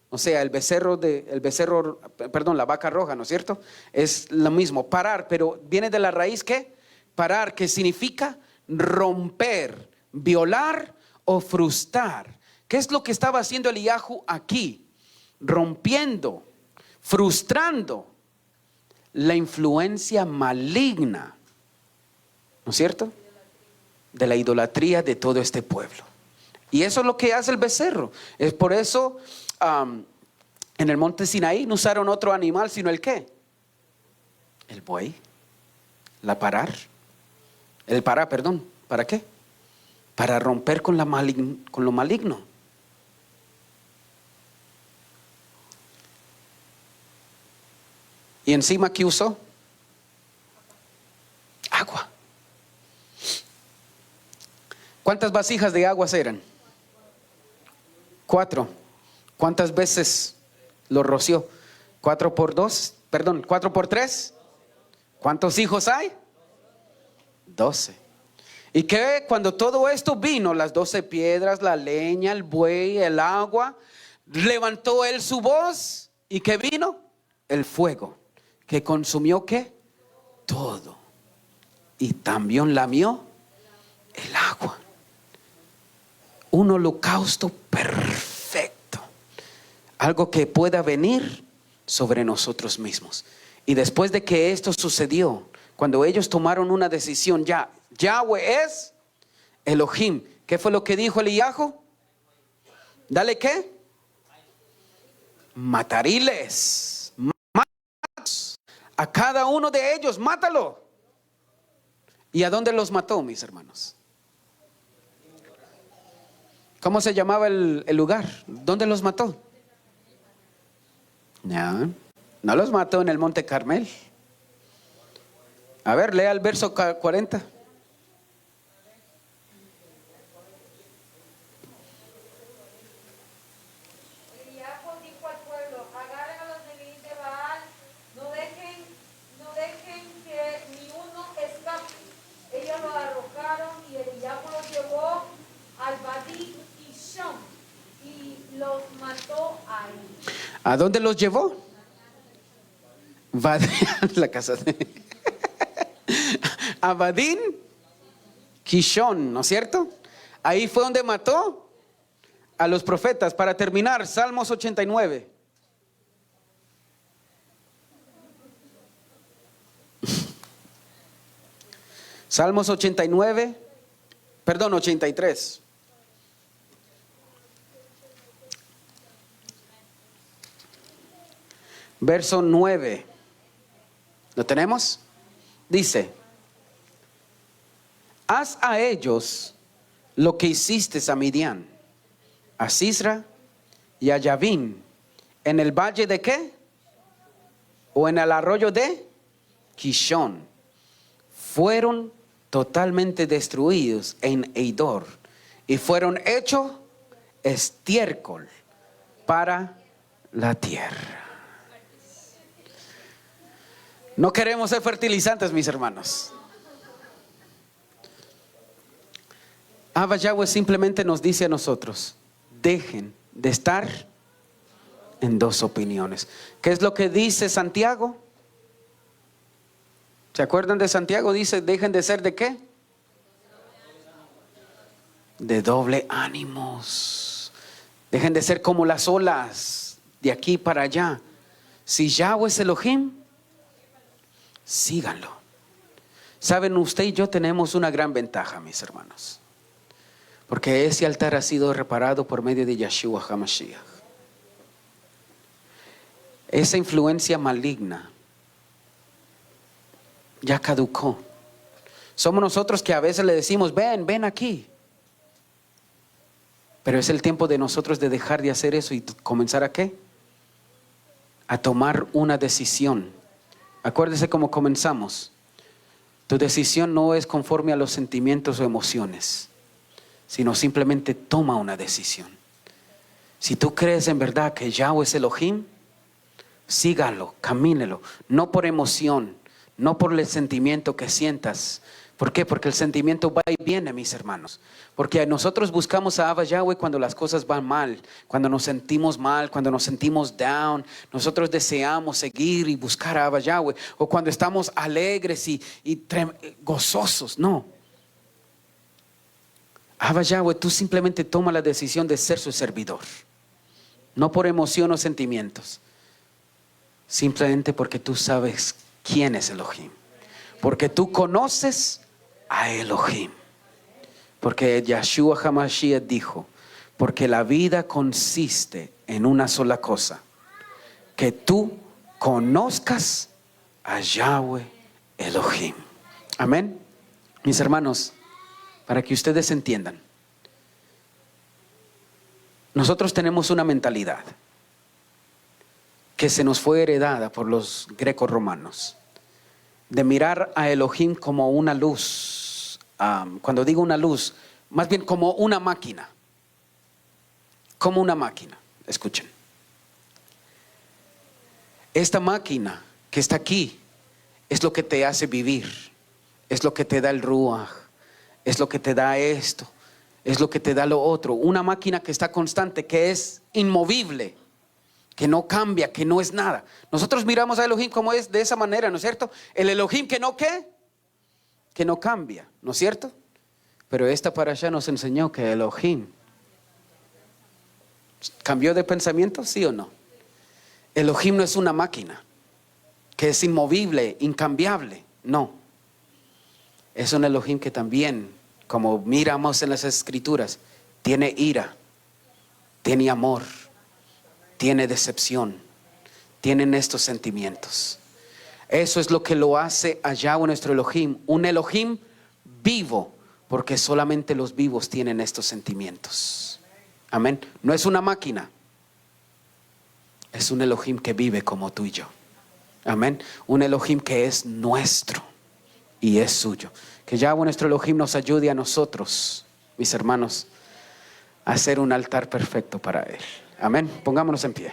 O sea, la vaca roja, ¿no es cierto? Es lo mismo, parar, pero viene de la raíz ¿qué? Parar, que significa romper, violar o frustrar. ¿Qué es lo que estaba haciendo Eliahu aquí? Rompiendo, frustrando la influencia maligna, ¿no es cierto?, de la idolatría de todo este pueblo. Y eso es lo que hace el becerro. Es por eso en el monte Sinaí no usaron otro animal sino el ¿qué? El buey. El pará, perdón. ¿Para qué? Para romper con lo maligno. Y encima, ¿qué usó? Agua. ¿Cuántas vasijas de aguas eran? 4. ¿Cuántas veces lo roció? 4 por 3. ¿Cuántos hijos hay? 12. Y que cuando todo esto vino, las 12 piedras, la leña, el buey, el agua, levantó él su voz. ¿Y qué vino? El fuego, que consumió ¿qué? Todo. Y también lamió el agua. Un holocausto perfecto. Algo que pueda venir sobre nosotros mismos. Y después de que esto sucedió, cuando ellos tomaron una decisión, ya, Yahweh es Elohim. ¿Qué fue lo que dijo Eliyahu? Dale, ¿qué? Matariles. Mátalos. A cada uno de ellos, mátalo. ¿Y a dónde los mató, mis hermanos? ¿Cómo se llamaba el lugar? ¿Dónde los mató? No los mató en el Monte Carmel. A ver, lea el verso 40. ¿A dónde los llevó? La casa de Abadín, Kishon, ¿no es cierto? Ahí fue donde mató a los profetas. Para terminar, Salmos 89. Salmos 89, perdón, 83. Verso 9. ¿Lo tenemos? Dice: haz a ellos lo que hiciste a Midian, a Sisra y a Yavin, en el valle de ¿qué? O en el arroyo de Kishón. Fueron totalmente destruidos en Eidor y fueron hechos estiércol para la tierra. No queremos ser fertilizantes, mis hermanos. Abba Yahweh simplemente nos dice a nosotros: dejen de estar en dos opiniones. ¿Qué es lo que dice Santiago? ¿Se acuerdan de Santiago? Dice: dejen de ser ¿de qué? De doble ánimos. Dejen de ser como las olas de aquí para allá. Si Yahweh es Elohim, síganlo. Saben, usted y yo tenemos una gran ventaja, mis hermanos, porque ese altar ha sido reparado por medio de Yeshua HaMashiach. Esa influencia maligna ya caducó. Somos nosotros que a veces le decimos: ven aquí. Pero es el tiempo de nosotros de dejar de hacer eso y comenzar ¿a qué? A tomar una decisión. Acuérdese cómo comenzamos. Tu decisión no es conforme a los sentimientos o emociones, sino simplemente toma una decisión. Si tú crees en verdad que Yahweh es Elohim, sígalo, camínelo. No por emoción, no por el sentimiento que sientas. ¿Por qué? Porque el sentimiento va y viene, mis hermanos. Porque nosotros buscamos a Abba Yahweh cuando las cosas van mal, cuando nos sentimos mal, cuando nos sentimos down. Nosotros deseamos seguir y buscar a Abba Yahweh. O cuando estamos alegres y gozosos. No. Abba Yahweh, tú simplemente toma la decisión de ser su servidor. No por emoción o sentimientos. Simplemente porque tú sabes quién es Elohim. Porque tú conoces a Elohim. Porque Yeshua HaMashiach dijo: porque la vida consiste en una sola cosa, que tú conozcas a Yahweh Elohim. Amén. Mis hermanos, para que ustedes entiendan, nosotros tenemos una mentalidad que se nos fue heredada por los greco-romanos, de mirar a Elohim como una luz. Cuando digo una luz, más bien como una máquina. Como una máquina. Escuchen. Esta máquina que está aquí es lo que te hace vivir, es lo que te da el ruach, es lo que te da esto, es lo que te da lo otro. Una máquina que está constante, que es inmovible, que no cambia, que no es nada. Nosotros miramos a Elohim como es de esa manera, ¿no es cierto? El Elohim que no, ¿qué? Que no cambia, ¿no es cierto? Pero esta parasha nos enseñó que Elohim cambió de pensamiento, ¿sí o no? Elohim no es una máquina que es inmovible, incambiable, no. Es un Elohim que también, como miramos en las escrituras, tiene ira, tiene amor, tiene decepción, tienen estos sentimientos. Eso es lo que lo hace a Yahweh nuestro Elohim, un Elohim vivo, porque solamente los vivos tienen estos sentimientos. Amén. No es una máquina, es un Elohim que vive como tú y yo. Amén. Un Elohim que es nuestro y es suyo. Que Yahweh nuestro Elohim nos ayude a nosotros, mis hermanos, a hacer un altar perfecto para Él. Amén. Pongámonos en pie.